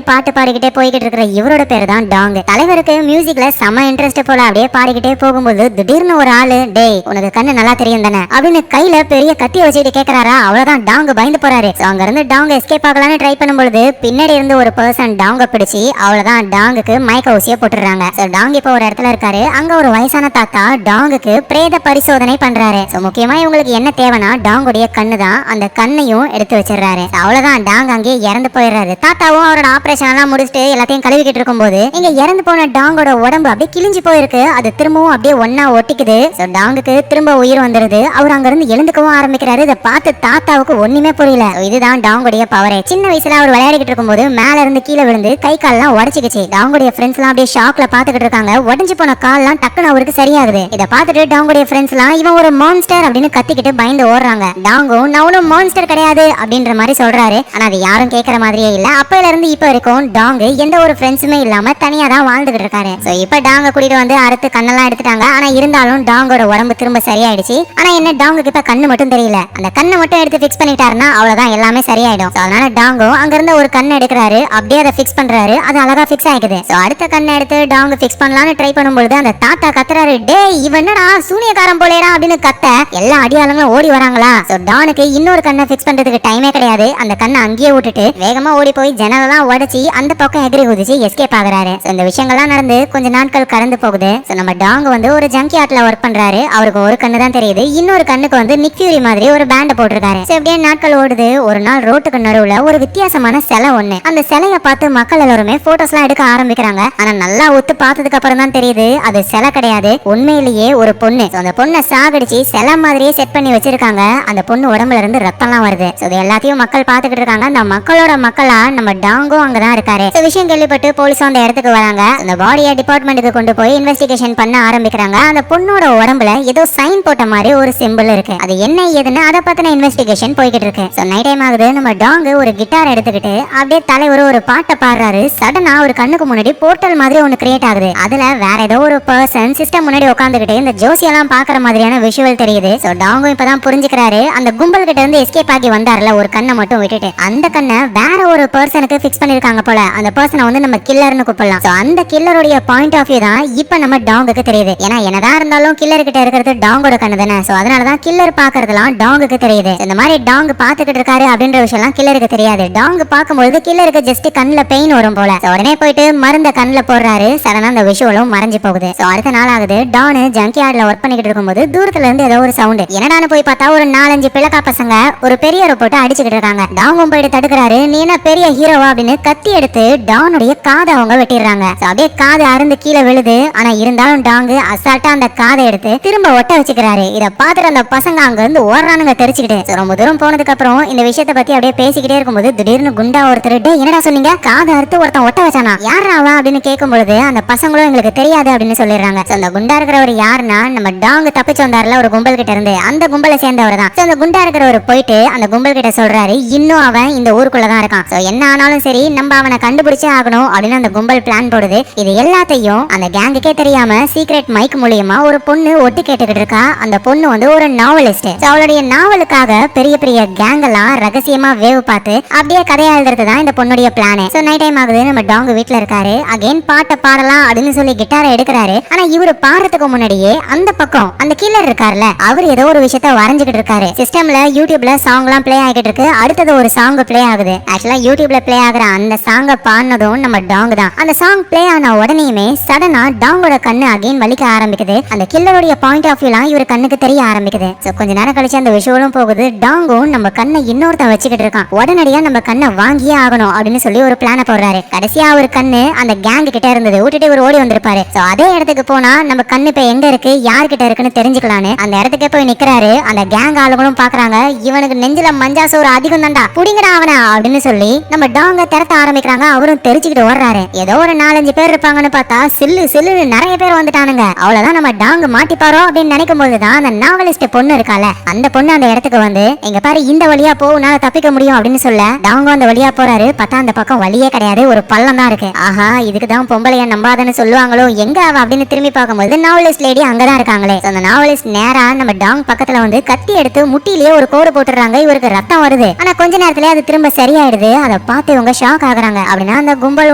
அப்படின்னு பாட்டு பாடிக்கிட்டே போய்கிட்டு இருக்கிற இவரோட பேரு தான் டாங். தலைவருக்கு மியூசிக்ல செம இன்ட்ரெஸ்ட் போல அப்படியே பாடிக்கிட்டே போகும்போது திடீர்னு ஒரு ஆளு, டேய் உனக்கு கண்ணு நல்லா தெரியும் தானே அப்படின்னு கையில பெரிய கத்திய வச்சுட்டு கேக்குறாரா. அவ்வளவுதான் டாங் பயந்து போறாரு. அங்க இருந்து டாங் எஸ்கேப் ஆகலான்னு ட்ரை பண்ணும்போது பின்னாடி இருந்து ஒரு பர்சன் டாங்க பிடிச்சி அவ்வளவுதான் டாங்குக்கு மயக்க ஊசிய போட்டுறாங்க. டாங் இப்ப ஒரு இடத்துல இருக்காரு. அங்க ஒரு வயசான தாத்தா டாங்குக்கு பிரேத பரிசோதனை பண்றாரு. முக்கியமா இவங்களுக்கு என்ன தேவைன்னா டாங்குடைய கண்ணு தான். அந்த கண்ணையும் எடுத்து வச்சிடறாரு. அவ்வளவுதான் டாங் அங்கே இறந்து போயிடுறாரு. தாத்தாவும் அவரோட ஆபரேஷன் எல்லாம் முடிச்சுட்டு எல்லாத்தையும் கழுவிக்கிட்டு இருக்கும்போது இங்க இறந்து போன டாங்கோட உடம்பு அப்படியே கிழிஞ்சு போயிருக்கு. அது திரும்பவும் அப்படியே ஒன்னா ஒட்டிக்குது. டாங்குக்கு திரும்ப உயிர் வந்துருது. அவர் அங்க இருந்து எழுந்துக்கவும் ஆரம்பிக்கிறாரு. இதை பார்த்து தாத்தாவுக்கு ஒண்ணுமே புரியல. இதுதான் டாங்குடைய பவரே. சின்ன வயசுல அவர் விளையாடிக்கிட்டு இருக்கும்போது மேல இருந்து கீழே விழுந்து கை கால் எல்லாம் உடச்சிக்கிச்சு. டாங்குடைய ஃப்ரெண்ட்ஸ் எல்லாம் அப்படியே ஷாக்ல பாத்துக்கிட்டு இருக்காங்க. உடஞ்சு போன கால் எல்லாம் டக்குன்னு அவருக்கு சரியாகுது. இதை பார்த்துட்டு டாங்குடைய ஃப்ரெண்ட்ஸ் எல்லாம் இவன் ஒரு மான்ஸ்டர் அப்படின்னு கத்திக்கிட்டு பயந்து ஓடுறாங்க. டாங்கும் நான் ஒன்னும் மான்ஸ்டர் கிடையாது அப்படின்ற மாதிரி சொல்றாரு. ஆனா அது யாரும் கேட்கற மாதிரியே இல்ல. அப்பையில இருந்து இப்ப வரைக்கும் டாங் எந்த ஒரு ஃப்ரெண்ட்ஸுமே இல்லாம தனியா தான் வாழ்ந்துகிட்டு இருக்காரு. இப்ப டாங்க கூட்டிட்டு வந்து அறுத்து கண்ணெல்லாம் எடுத்துட்டாங்க. ஆனா இருந்தாலும் டாங்கோட உடம்பு திரும்ப சரியாயிடுச்சு. ஆனா என்ன டாங்குக்கு இப்ப கண்ணு மட்டும் தெரியல. அந்த கண்ணை மட்டும் எடுத்து பிக்ஸ் பண்ணிட்டாருன்னா அவ்வளவுதான் எல்லாமே சரியாயிடும். அதனால டாங்கும் அங்க இருந்து ஒரு கண்ணை எடுக்கிறாரு. அப்படியே அதை பிக்ஸ் பண்றாரு. அது அழகா பிக்ஸ் ஆயிக்குது. அடுத்த கண்ணை எடுத்து டாங் பிக்ஸ் பண்ணலாம்னு ட்ரை பண்ணும்போது அந்த தாத்தா கத்துறாரு, டேய் இவனடா சூனியக்காரன் போலேடா அப்படின்னு கத்த எல்லா அடியாளங்களும் ஓடி வராங்களா. டானுக்கு இன்னொரு கண்ணை பிக்ஸ் பண்றதுக்கு டைமே கிடையாது. அந்த கண்ணை அங்கேயே விட்டுட்டு வேகமா ஓடி போய் ஜன்னலெல்லாம் உடைச்சி அந்த பக்கம் எகிரி குதிச்சு எஸ்கேப் ஆகுறாரு. இந்த விஷயங்கள்லாம் நடந்து கொஞ்ச நாட்கள் கடந்து போகுது. நம்ம டாங் வந்து ஒரு ஜங்கி ஆட்ல ஒர்க் பண்றாரு. அவருக்கு ஒரு கண்ணு தான் தெரியுது. இன்னொரு கண்ணுக்கு வந்து நிக் ஃபியூரி மாதிரி ஒரு பேண்ட் போட்டிருக்காரு. இப்படியே நாட்கள் ஓடுது. ஒரு நாள் ரோட்டுக்கு நடுவுல ஒரு வித்தியாசமான சிலை ஒண்ணு. அந்த சிலைய பார்த்து மக்கள் எல்லாருமே போட்டோஸ் எல்லாம் எடுக்க ஆரம்பிக்கிறாங்க. ஆனா நல்லா ஒத்து பார்த்ததுக்கு அப்புறம் தான் தெரியுது அது சிலை கிடையாது, உண்மையிலேயே ஒரு பொண்ணு. அந்த பொண்ணை சாகடிச்சு சிலை மாதிரியே செட் பண்ணி வச்சிருக்காங்க. அந்த பொண்ணு உடம்புல இருந்து ரத்தம்லாம் வருது. எல்லாத்தையும் மக்கள் பாத்துக்கிட்டு இருக்காங்க. அந்த மக்களோட மக்களா நம்ம டாங்கும் அங்கதான் இருக்காரு. விஷயம் கேள்விப்பட்டு போலீஸ் அந்த இடத்துக்கு வராங்க. அந்த பாடியை டிபார்ட்மெண்ட்டுக்கு கொண்டு போய் இன்வெஸ்டிகேஷன் பண்ண ஆரம்பிக்கிறாங்க. அந்த பொண்ணோட உடம்புல ஏதோ சைன் போட்ட மாதிரி ஒரு சிம்பிள் இருக்கு. அது என்ன ஏதுன்னு அதை பத்தின இன்வெஸ்டிகேஷன் போய்கிட்டு இருக்கு. நைட் டைம் ஆகுது. நம்ம டாங் ஒரு கிட்டார் எடுத்துக்கிட்டு அப்படியே தலைவர் ஒரு பாட்டை பாடுறாரு. சடனா ஒரு கண்ணுக்கு முன்னாடி போர்ட்டல் மாதிரி ஒன்னு கிரியேட் ஆகுது. அதுல வேற ஏதோ ஒரு பர்சன் சிஸ்டம் முன்னாடி உட்காந்துக்கிட்டு இந்த ஜோசியெல்லாம் பாக்குற மாதிரியான விஷுவல் தெரியுது. டாங்கும் இப்பதான் புரிஞ்சுக்கிறாரு. அந்த கும்பல் கிட்ட இருந்து எஸ்கேப் ஆகி வந்தார்ல ஒரு கண்ணை மட்டும் விட்டுட்டு, அந்த கண்ணை வேற ஒரு பர்சனுக்கு பிக்ஸ் பண்ணிருக்காங்க போல. அந்த பர்சனை வந்து நம்ம கில்லர்னு கூப்பிடலாம். அந்த கில்லருடைய பாயிண்ட் ஆஃப் வியூ தான் இப்ப நம்ம டாங்குக்கு தெரியுது. ஏன்னா என்னதான் இருந்தாலும் கில்லர் கிட்ட இருக்கிறது டாங்கோட கண்ணு தானே. அதனாலதான் கில்லர் பாக்குறதுலாம் டாங்குக்கு தெரியுது. இந்த மாதிரி டாங் பாத்துக்கிட்டு இருக்காரு அப்படின்ற விஷயம் எல்லாம் கில்லருக்கு தெரியாது. டாங் பார்க்கும்போது கில்லருக்கு ஜஸ்ட் கண்ணுல பெயின் வரும் போல. உடனே போயிட்டு மருந்த கண்ணுல போடுறாரு. சடனா அந்த விஷுவலும் மறைஞ்சு போகுது. அடுத்த நாள் ஆகுது. டானு ஜங்கி ஆட்ல ஒர்க் பண்ணிக்கிட்டு இருக்கும்போது தூரத்துல இருந்து ஏதோ ஒரு சவுண்ட். என்னடான்னு போய் பார்த்தா ஒரு 4-5 பிளக்கா பசங்க ஒரு பெரிய போட்டு அடிச்சுக்கிட்டு இருக்காங்க. டாங்கும் போயிட்டு தடுக்கிறாரு. நீ என்ன பெரிய ஹீரோவா அப்படின்னு கத்தி எடுத்து டானுடைய காதை அவங்க வெட்டிடுறாங்க. அப்படியே காது அருந்து கீழே விழுது. ஆனா இருந்தாலும் டாங்கு அசால்ட்டா அந்த காதை எடுத்து திரும்ப ஒட்ட வச்சுக்கிறாரு. இதை பார்த்துட்டு அந்த பசங்க அங்க இருந்து ஓடுறானுங்க தெரிச்சுக்கிட்டு. ரொம்ப தூரம் போனதுக்கு அப்புறம் இந்த விஷயத்தை பத்தி அப்படியே பேசிக்கிட்டே இருக்கும்போது திடீர்னு குண்டா ஒருத்தர், டே என்னடா சொன்னீங்க, காதை அறுத்து ஒருத்தன் ஒட்ட வச்சானா, யாரா அவன் அப்படின்னு கேட்கும்போது அந்த பசங்களும் எங்களுக்கு தெரியாது அப்படின்னு சொல்லிடுறாங்க. அந்த குண்டா இருக்கிறவர் யாருன்னா நம்ம டாங் தப்பிச்சு வந்தாருல ஒரு கும்பல் கிட்ட இருந்து, அந்த கும்பலை சேர்ந்தவர் தான். அந்த குண்டா இருக்கிறவர் போயிட்டு அந்த கும்பல் கிட்ட சொல்றாரு, இன்னும் அவன் இந்த ஊருக்குள்ளதான் இருக்கான். என்ன ஆனாலும் சரி நம்ம அவனை கண்டுபிடிச்சே ஆகணும் அப்படின்னு அந்த கும்பல் பிளான் போடுது. இது எல்லாத்தையும் அந்த கேங்குக்கே தெரியாம சீக்ரெட் மைக் மூலியமா ஒரு பொண்ணு ஒட்டு கேட்டுக்கிட்டு இருக்கா. அந்த பொண்ணு வந்து ஒரு நாவலிஸ்ட். அவளுடைய நாவலுக்காக பெரிய பெரிய கேங் எல்லாம் ரகசியமா வேவு பார்த்து அப்படியே கதையா எழுதுறது தான் இந்த பொண்ணுடைய பிளான். நைட் டைம் ஆகுது. நம்ம டாங் வீட்டுல இருக்காரு. அகைன் பாட்டை பாடலாம் அப்படின்னு சொல்லி கிட்டாரை எடுக்கிறாரு. ஆனா இவரு பாடுறதுக்கு முன்னாடியே அந்த பக்கம் அந்த கில்லர் இருக்காருல்ல, அவர் ஏதோ ஒரு விஷயத்த வரைஞ்சுக்கிட்டு இருக்காரு. சிஸ்டம்ல யூடியூப்ல சாங் எல்லாம் பிளே ஆகிட்டு இருக்கு. அடுத்தது ஒரு சாங் பிளே ஆகுது. ஆக்சுவலா யூடியூப்ல பிளே ஆகுற அந்த சாங்க பாடினதும் நம்ம டாங் தான். அந்த சாங் பிளே ஆன உடனேயுமே சடனா டாங்கோட கண்ணு அகைன் வலிக்க ஆரம்பிக்குது. அந்த கில்லருடைய பாயிண்ட் ஆஃப் வியூலாம் இவர் கண்ணுக்கு தெரிய ஆரம்பிக்குது. கொஞ்ச நேரம் கழிச்சு அந்த விஷுவலும் போகுது. டாங்கும் நம்ம கண்ணை இன்னொருத்தன் வச்சுக்கிட்டு இருக்கான். உடனடியா நம்ம கண்ணை வாங்கியே ஆகணும் அப்படின்னு சொல்லி ஒரு பிளான போடுறாரு. கடைசியா ஒரு கண்ணு அந்த கேங் கிட்ட இருந்தது விட்டுட்டு இவர் ஓடி வந்திருப்பாரு. அதே இடத்துக்கு போனா நம்ம கண்ணு இப்ப எங்க இருக்கு யார்கிட்ட இருக்குன்னு தெரிஞ்சுக்கலான்னு அந்த இடத்துக்கே போய் நிக்கிறாரு. அந்த கேங் ஆளுங்களும் பாக்குறாங்க, இவனுக்கு நெஞ்சில மஞ்சா சோறு அதிகம் தான்டா, புடிங்கடா அவன அப்படின்னு சொல்லி நம்ம டாங்க திறத்த ஆரம்பிக்கிறாங்க. அவரும் தெரிச்சுக்கிட்டு ஓடுறாரு. ஏதோ ஒரு 4-5 பேர் இருப்பாங்கன்னு பார்த்தா சில்லு சில்லு நிறைய பேர் வந்துட்டானுங்க. அவ்வளவுதான் நம்ம டாங் மாட்டிப்பாரோ அப்படின்னு நினைக்கும் போதுதான் அந்த நாவலிஸ்ட் பொண்ணு இருக்கால, அந்த பொண்ணு அந்த இடத்துக்கு வந்து, எங்க பாரு இந்த வழியா போ உன்னால தப்பிக்க முடியும் அப்படின்னு சொல்ல டாங்கும் அந்த வழியா போறாரு. பார்த்தா அந்த பக்கம் வழியே கிடையாது, ஒரு பள்ளம் தான் இருக்கு. ஆஹா இதுக்குதான் பொம்பளைய நம்பாதன்னு சொல்லுவாங்களோ, எங்க அவ அப்படின்னு திரும்பி பார்க்கும்போது நாவலிஸ்ட் லேடி அங்கதான் இருக்காங்களே. அந்த நாவலிஸ்ட் நேரா நம்ம டாங் பக்கத்துல வந்து கத்தி எடுத்து முட்டிலேயே ஒரு கோடு போட்டுறாங்க. இவருக்கு ரத்தம் வருது. ஆனா கொஞ்ச நேரத்துல அது திரும்ப சரியாயிடுது. அதை பார்த்து இவங்க ஷாக் ஆகுறாங்க. அப்படின்னா அந்த கும்பல்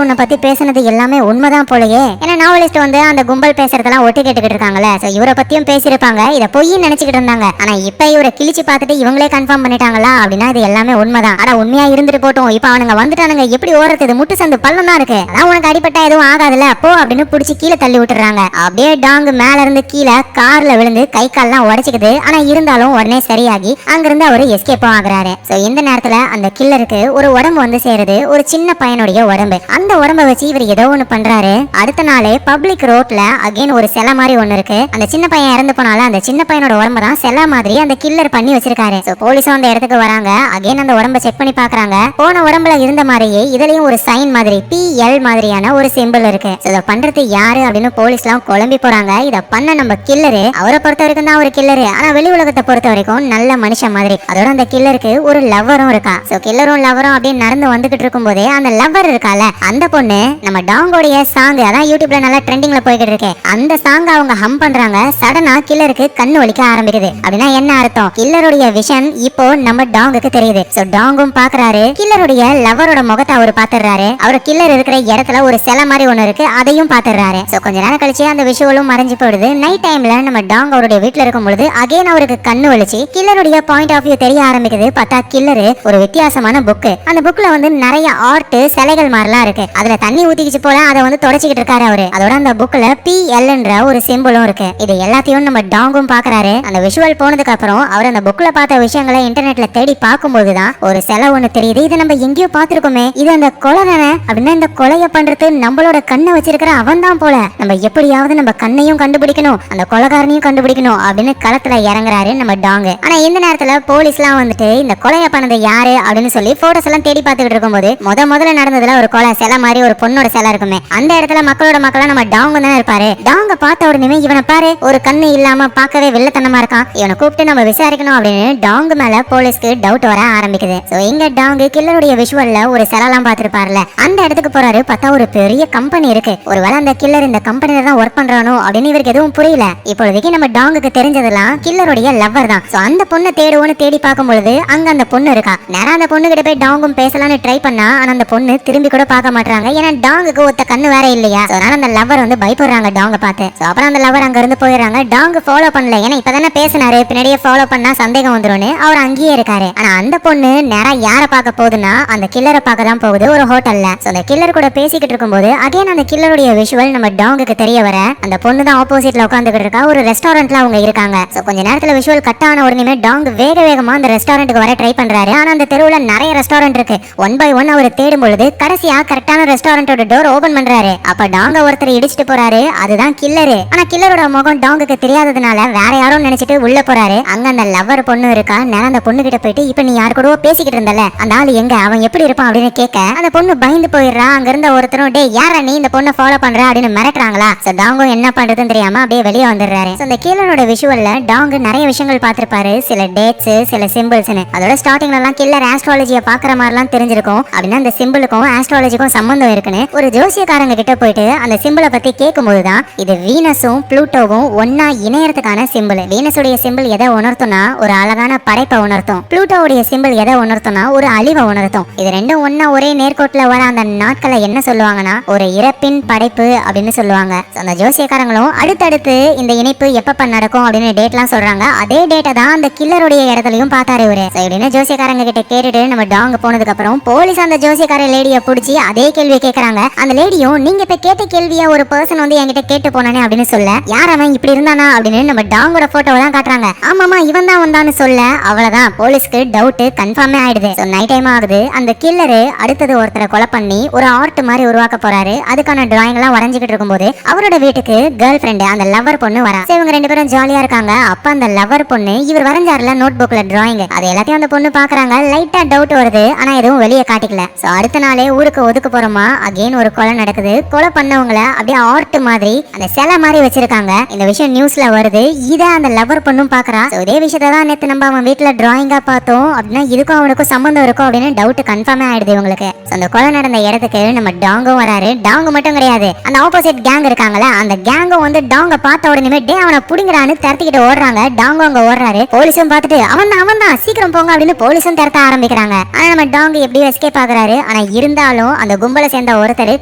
உன்னை பத்தி பேசுனது எல்லாமே உண்மைதான் போலயே. ஏன்னா நாவலிஸ்ட் வந்து அந்த கும்பல் பேசுறதெல்லாம் ஒட்டு கேட்டுக்கிட்டு இருக்காங்கல்ல. சோ இவரை பத்தியும் பேசியிருப்பாங்க. இதை பொய்ன்னு நினைச்சுக்கிட்டு இருந்தாங்க. ஆனா இப்ப இவரை கிழிச்சு பார்த்துட்டு இவங்களே கன்ஃபார்ம் பண்ணிட்டாங்களா அப்படின்னா இது எல்லாமே உண்மைதான். ஆனா உண்மையா இருந்துட்டு போட்டோம். இப்ப அவனுங்க வந்துட்டானுங்க, எப்படி ஓடுறது, முட்டு சந்து பள்ளம் தான் இருக்கு, அதான் உனக்கு அடிப்பட்டா எதுவும் ஆகாதுல போ அப்படின்னு புடிச்சு கீழே தள்ளி விட்டுறாங்க. அப்படியே டாங் மேல இருந்து கீழே கார்ல விழுந்து கை கால்லாம் உடைச்சுக்குது. ஆனா இருந்தாலும் உடனே சரியாகி அங்கிருந்து அவரு எஸ்கேப் ஆகுறாரு. சோ இந்த நேரத்துல அந்த கில்லருக்கு ஒரு உடம்பு வந்து சேருது, ஒரு சின்ன பையனுடைய உடம்பு. அந்த உடம்ப வச்சு இவர் ஏதோ ஒண்ணு பண்றாரு. அடுத்த நாளே பப்ளிக் ரோட்ல அகைன் ஒரு சிலை மாதிரி ஒண்ணு இருக்கு. அந்த சின்ன பையன் இறந்து போனால அந்த சின்ன பையனோட உடம்பு தான் சிலை மாதிரி அந்த கில்லர் பண்ணி வச்சிருக்காரு. சோ போலீஸும் அந்த இடத்துக்கு வராங்க. அகைன் அந்த உடம்ப செக் பண்ணி பாக்குறாங்க. போன உடம்புல இருந்த மாதிரியே இதுலயும் ஒரு சைன் மாதிரி PL மாதிரியான ஒரு சிம்பிள் இருக்கு. இத பண்றது யாரு அப்படின்னு போலீஸ்லாம் குழம்பி போறாங்க. இத பண்ண நம்ம கில்லரு, அவரை பொறுத்த வரைக்கும் தான் ஒரு கில்லரு, ஆனா வெளி உலகத்தை பொறுத்த வரைக்கும் நல்ல மனுஷன் மாதிரி. அதோட அந்த கில்லருக்கு ஒரு லவ்வரும் இருக்கா. சோ கில்லரும் லவ்வரும் அப்படியே நடந்து வந்துகிட்டு இருக்கும் போதே அந்த லவ்வர் இருக்கால அந்த பொண்ணு நம்ம டாங்கோடைய சாங், அதான் யூடியூப்ல நல்லா ட்ரெண்டிங்ல போய்கிட்டு இருக்கு, அந்த சாங் அவங்க ஹம் பண்றாங்க. சடனா கில்லருக்கு கண்ணு வலிக்க ஆரம்பிக்குது. அப்படின்னா என்ன அர்த்தம், கில்லருடைய விஷன் இப்போ நம்ம டாங்குக்கு தெரியுது. சோ டாங்கும் பாக்குறாரு, கில்லருடைய லவ்வரோட முகத்தை அவர் பாத்துறாரு. அவர் கில்லர் இருக்கிற இடத்துல ஒரு சிலை மாதிரி ஒண்ணு இருக்கு, அதையும் பாத்துறாரு. சோ கொஞ்ச நேரம் கழிச்சு அந்த விஷுவலும் மறைஞ்சு போயிடுது. நைட் டைம்ல நம்ம டாங் அவருடைய வீட்டுல இருக்கும் பொழுது அகைன் அவருக்கு கண்ணு வலிச்சு கில்லருடைய பாயிண்ட் ஆஃப் வியூ தெரிய ஆரம்பிக்குது. பார்த்தா கில்லரு ஒரு வித்தியாசமான புக்கு, அந்த புக்ல வந்து நிறைய ஆர்ட் சிலைகள் மாதிரிலாம் இருக்கு. அதுல தண்ணி ஊத்திக்கிச்சு போல அதை வந்து தொடச்சிக்கிட்டு இருக்காரு அவரு. அதோட அந்த புக்ல PLன்ற ஒரு சிம்பிளும் இருக்கு. இது எல்லாத்தையும் நம்ம டாங்கும் பாக்குறாரு. அந்த விஷுவல் போனதுக்கு அப்புறம் அவர் அந்த புக்ல பார்த்த விஷயங்களை இன்டர்நெட்ல தேடி பார்க்கும்போதுதான் ஒரு சிலை ஒண்ணு தெரியுது. இது நம்ம எங்கேயோ பாத்துருக்கோமே, இது அந்த கொலை தானே அப்படின்னா இந்த கொலையை பண்றது நம்மளோட கண்ணை வச்சிருக்கிற அவன் தான் போல. நம்ம எப்படியாவது நம்ம கண்ணையும் கண்டுபிடிக்கணும், அந்த கொலைகாரனையும் கண்டுபிடிக்கணும் அப்படின்னு களத்துல இறங்குறாரு நம்ம டாங். ஆனா இந்த நேரத்துல போலீஸ்லாம் வந்துட்டு இந்த கொலையை பண்ணது யாரு அப்படின்னு சொல்லி போட்டோஸ் எல்லாம் தேடி பார்த்துக்கிட்டு இருக்கும்போது முதல்ல நடந்ததுல ஒரு கொலை சிலை மாதிரி ஒரு பொண்ணோட சிலை இருக்குமே, அந்த இடத்துல மக்களோட மக்களா நம்ம டாங் தானே இருப்பாரு. டாங்க பார்த்த உடனே இவனை பாரு, ஒரு கண்ணு இல்லாம பார்க்கவே வெள்ளத்தனமா இருக்கான், இவனை கூப்பிட்டு நம்ம விசாரிக்கணும் அப்படின்னு டாங் மேல போலீஸ்க்கு டவுட் வர ஆரம்பிக்குது. சோ இங்க டாங் கில்லருடைய விஷுவல்ல ஒரு சிலைலாம் பார்த்திருப்பார்ல, அந்த இடத்துக்கு போறாரு. பார்த்தா ஒரு பெரிய கம்பெனி இருக்கு. ஒருவேளை அந்த கில்லர் இந்த கம்பெனில தான் ஒர்க் பண்றானோ அப்படின்னு இவருக்கு எதுவும் புரியல. இப்போதைக்கு நம்ம டாங்குக்கு தெரிஞ்சதெல்லாம் கில்லருடைய லவ்வர் தான். சோ அந்த பொண்ணை தேடுவோன்னு தேடி பார்க்கும்பொழுது அங்க அந்த பொண்ணு இருக்கா. நேரா அந்த பொண்ணு கிட்ட போய் டாங்கும் பேசலாம்னு ட்ரை பண்ணா, ஆனா அந்த பொண்ணு திரும்பி கூட பார்க்க மாட்டாங்க. ஏன்னா டாங்குக்கு ஒத்த கண்ணு வேற இல்லையா. அதனால அந்த லவ்வர் வந்து பயப்படுறாங்க டாங்க பார்த்து. சோ அப்புறம் அந்த லவ்வர் அங்க இருந்து போயிடுறாங்க. டாங் ஃபாலோ பண்ணல, ஏன்னா இப்பதானே பேசினாரு, பின்னாடியே ஃபாலோ பண்ணா சந்தேகம் வந்துரும்னு அவர் அங்கேயே இருக்காரு. ஆனா அந்த பொண்ணு நேரா யார பார்க்க போகுதுன்னா அந்த கில்லரை பார்க்க தான் போகுது ஒரு ஹோட்டல்ல. சோ அந்த கில்லர் கூட பேசிக்கிட்டு இருக்கும்போது அகைன் அந்த கில்லருடைய விஷுவல் நம்ம டாங்குக்கு தெரிய வர அந்த பொண்ணு தான் ஆப்போசிட்ல உட்காந்துக்கிட்டு இருக்கா. ஒரு ரெஸ்டாரண்ட்ல அவங்க இருக்காங்க. சோ கொஞ்ச நேரத்துல விஷுவல் கட் ஆன உடனே டாங் வேக வேகமா அந்த ரெஸ்டாரண்ட்டுக்கு வர ட்ரை பண்றாரு. ஆனா அந்த தெருவுல நிறைய ரெஸ்டாரண்ட் இருக்கு. ஒன் பை ஒன் அவர் தேடும் பொழுது கடைசியா கரெக்டான ரெஸ்டாரண்டோட டோர் ஓபன் பண்றாரு. அப்ப டாங்க ஒருத்தர் இடிச்சிட்டு போறாரு, அதுதான் கில்லரு. ஆனா கில்லரோட முகம் டாங்குக்கு தெரியாததுனால வேற யாரும் நினைச்சிட்டு உள்ள போறாரு. அங்க அந்த லவ்வர் பொண்ணு இருக்கா. நேரம் அந்த பொண்ணு கிட்ட போயிட்டு இப்ப நீ யாரு கூட பேசிக்கிட்டு இருந்தல அந்த ஆளு எங்க, அவன் எப்படி இருப்பான் அப்படின்னு கேட்க அந்த பொண்ணு பயந்து போயிடுறா. அங்க இருந்த ஒருத்தரும் டே யாரா நீ இந்த பொண்ணை ஃபாலோ பண்ற அப்படின்னு மிரட்டுறாங்களா. சோ டாங்கும் என்ன பண்றதுன்னு தெரியாம அப்படியே வெளியே வந்துடுறாரு. சோ அந்த கில்லரோட விஷுவல்ல டாங் நிறைய விஷயங்கள் பார்த்திருப்பாரு, சில டேட்ஸ் சில சிம்பிள்ஸ்னு. அதோட ஸ்டார்டிங்ல எல்லாம் கில்லர் ஆஸ்ட்ராலஜியை பாக்குற மாதிரிலாம் தெரிஞ்சிருக்கும். அப்படின்னா அந்த சிம்பிளுக்கும் ஆஸ்ட்ராலஜிக்கும் சம்பந்தம் இருக்குன்னு ஒரு ஜோசியக்காரங்க கிட்ட போயிட்டு அந்த சிம்பிளை பத்தி கேட்கும் போதுதான் இது வீனஸும் ப்ளூட்டோவும் ஒன்னா இணையறதுக்கான சிம்பிள். வீனஸுடைய சிம்பிள் எதை உணர்த்தும்னா ஒரு அழகான படைப்பை உணர்த்தும். ப்ளூட்டோவுடைய சிம்பிள் எதை உணர்த்தும்னா ஒரு அழிவை உணர்த்தும். இது ரெண்டும் ஒன்னா ஒரே நேர்கோட்டுல வர அந்த நாட்களை என்ன சொல்லுவாங்கன்னா ஒரு இறப்பின் படைப்பு அப்படின்னு சொல்லுவாங்க. அந்த ஜோசியக்காரங்களும் அடுத்தடுத்து இந்த இணைப்பு எப்பப்ப நடக்கும் அப்படின்னு டேட்லாம் சொல்றாங்க. அதே டேட்டை தான் அந்த கில்லருடைய இடத்துலயும் பார்த்தாரு இவரு. இப்படின்னு ஜோசியக்காரங்க கிட்ட கேட்டுட்டு நம்ம டாங் போனதுக்கு அப்புறம் போலீஸ் அந்த ஜோசியக்கார லேடியை பிடிச்சி அதே கேள்வியை கேட்கறாங்க. அந்த லேடியும் நீங்க இப்ப கேட்ட கேள்வியா ஒரு பர்சன் வந்து என்கிட்ட கேட்டு போனானே அப்படின்னு சொல்ல யார் அவன் இப்படி இருந்தானா அப்படின்னு நம்ம டாங்கோட போட்டோவை தான் காட்டுறாங்க. ஆமாமா இவன் தான் வந்தான்னு சொல்ல அவ்வளவுதான் போலீஸ்க்கு டவுட் கன்ஃபார்மே ஆயிடுது. நைட் டைம் ஆகுது. அந்த கில்லரு அடுத்தது ஒருத்தரை கொலை பண்ணி ஒரு ஆர்ட் மாதிரி உருவாக்க போறாரு. அதுக்கான டிராயிங் எல்லாம் வரைஞ்சிக்கிட்டு இருக்கும்போது அவரோட வீட்டுக்கு கேர்ள் ஃப்ரெண்ட் அந்த லவ்வர் பொண்ணு வரா. இவங்க ரெண்டு பேரும் ஜாலியா இருக்காங்க. அப்ப அந்த லவ்வர் பொண்ணு இவர் வரைஞ்சாருல நோட் புக்ல டிராயிங், அது எல்லாத்தையும் அந்த பொண்ணு பாக்குறாங்க. லைட்டா டவுட் வருது, ஆனா எதுவும் வெளியே காட்டிக்கல. சோ அடுத்த நாளே ஊருக்கு ஒதுக்க போறோமா அகைன் ஒரு கொலை நடக்குது. கொலை பண்ணவங்கள அப்படியே ஆர்ட் மாதிரி அந்த சிலை மாதிரி வச்சிருக்காங்க. இந்த விஷயம் நியூஸ்ல வருது. இத அந்த லவ்வர் பொண்ணும் பாக்குறா. இதே விஷயத்தை தான் நேத்து நம்ம அவன் வீட்டுல டிராயிங்கா பார்த்தோம் அப்படின்னா இதுக்கும் அவனுக்கும் சம்பந்தம் இருக்கும் அப்படின்னு டவுட் கன்ஃபார்மே ஆயிடுது இவங்களுக்கு. அந்த கொலை நடந்த இடத்துக்கு நம்ம டாங்கும் வராரு. டாங் மட்டும் கிடையாது, அந்த ஆப்போசிட் கேங் இருக்காங்கல்ல அந்த கேங்கும் வந்து டாங்க பார்த்த உடனே டே அவனை புடிங்கறான்னு தரத்திக்கிட்டு ஓடுறாங்க. டாங்கும் அங்க ஓடுறாரு. போலீஸும் பார்த்துட்டு அவன் தான் சீக்கிரம் போங்க அப்படின்னு போலீஸும் தரத்த ஆரம்பிக்கிறாங்க. ஆனா நம்ம டாங் எப்படி எஸ்கேப் ஆகுறாரு. ஆனா இருந்தாலும் அந்த கும்பலை சேர்ந்த ஒருத்தர்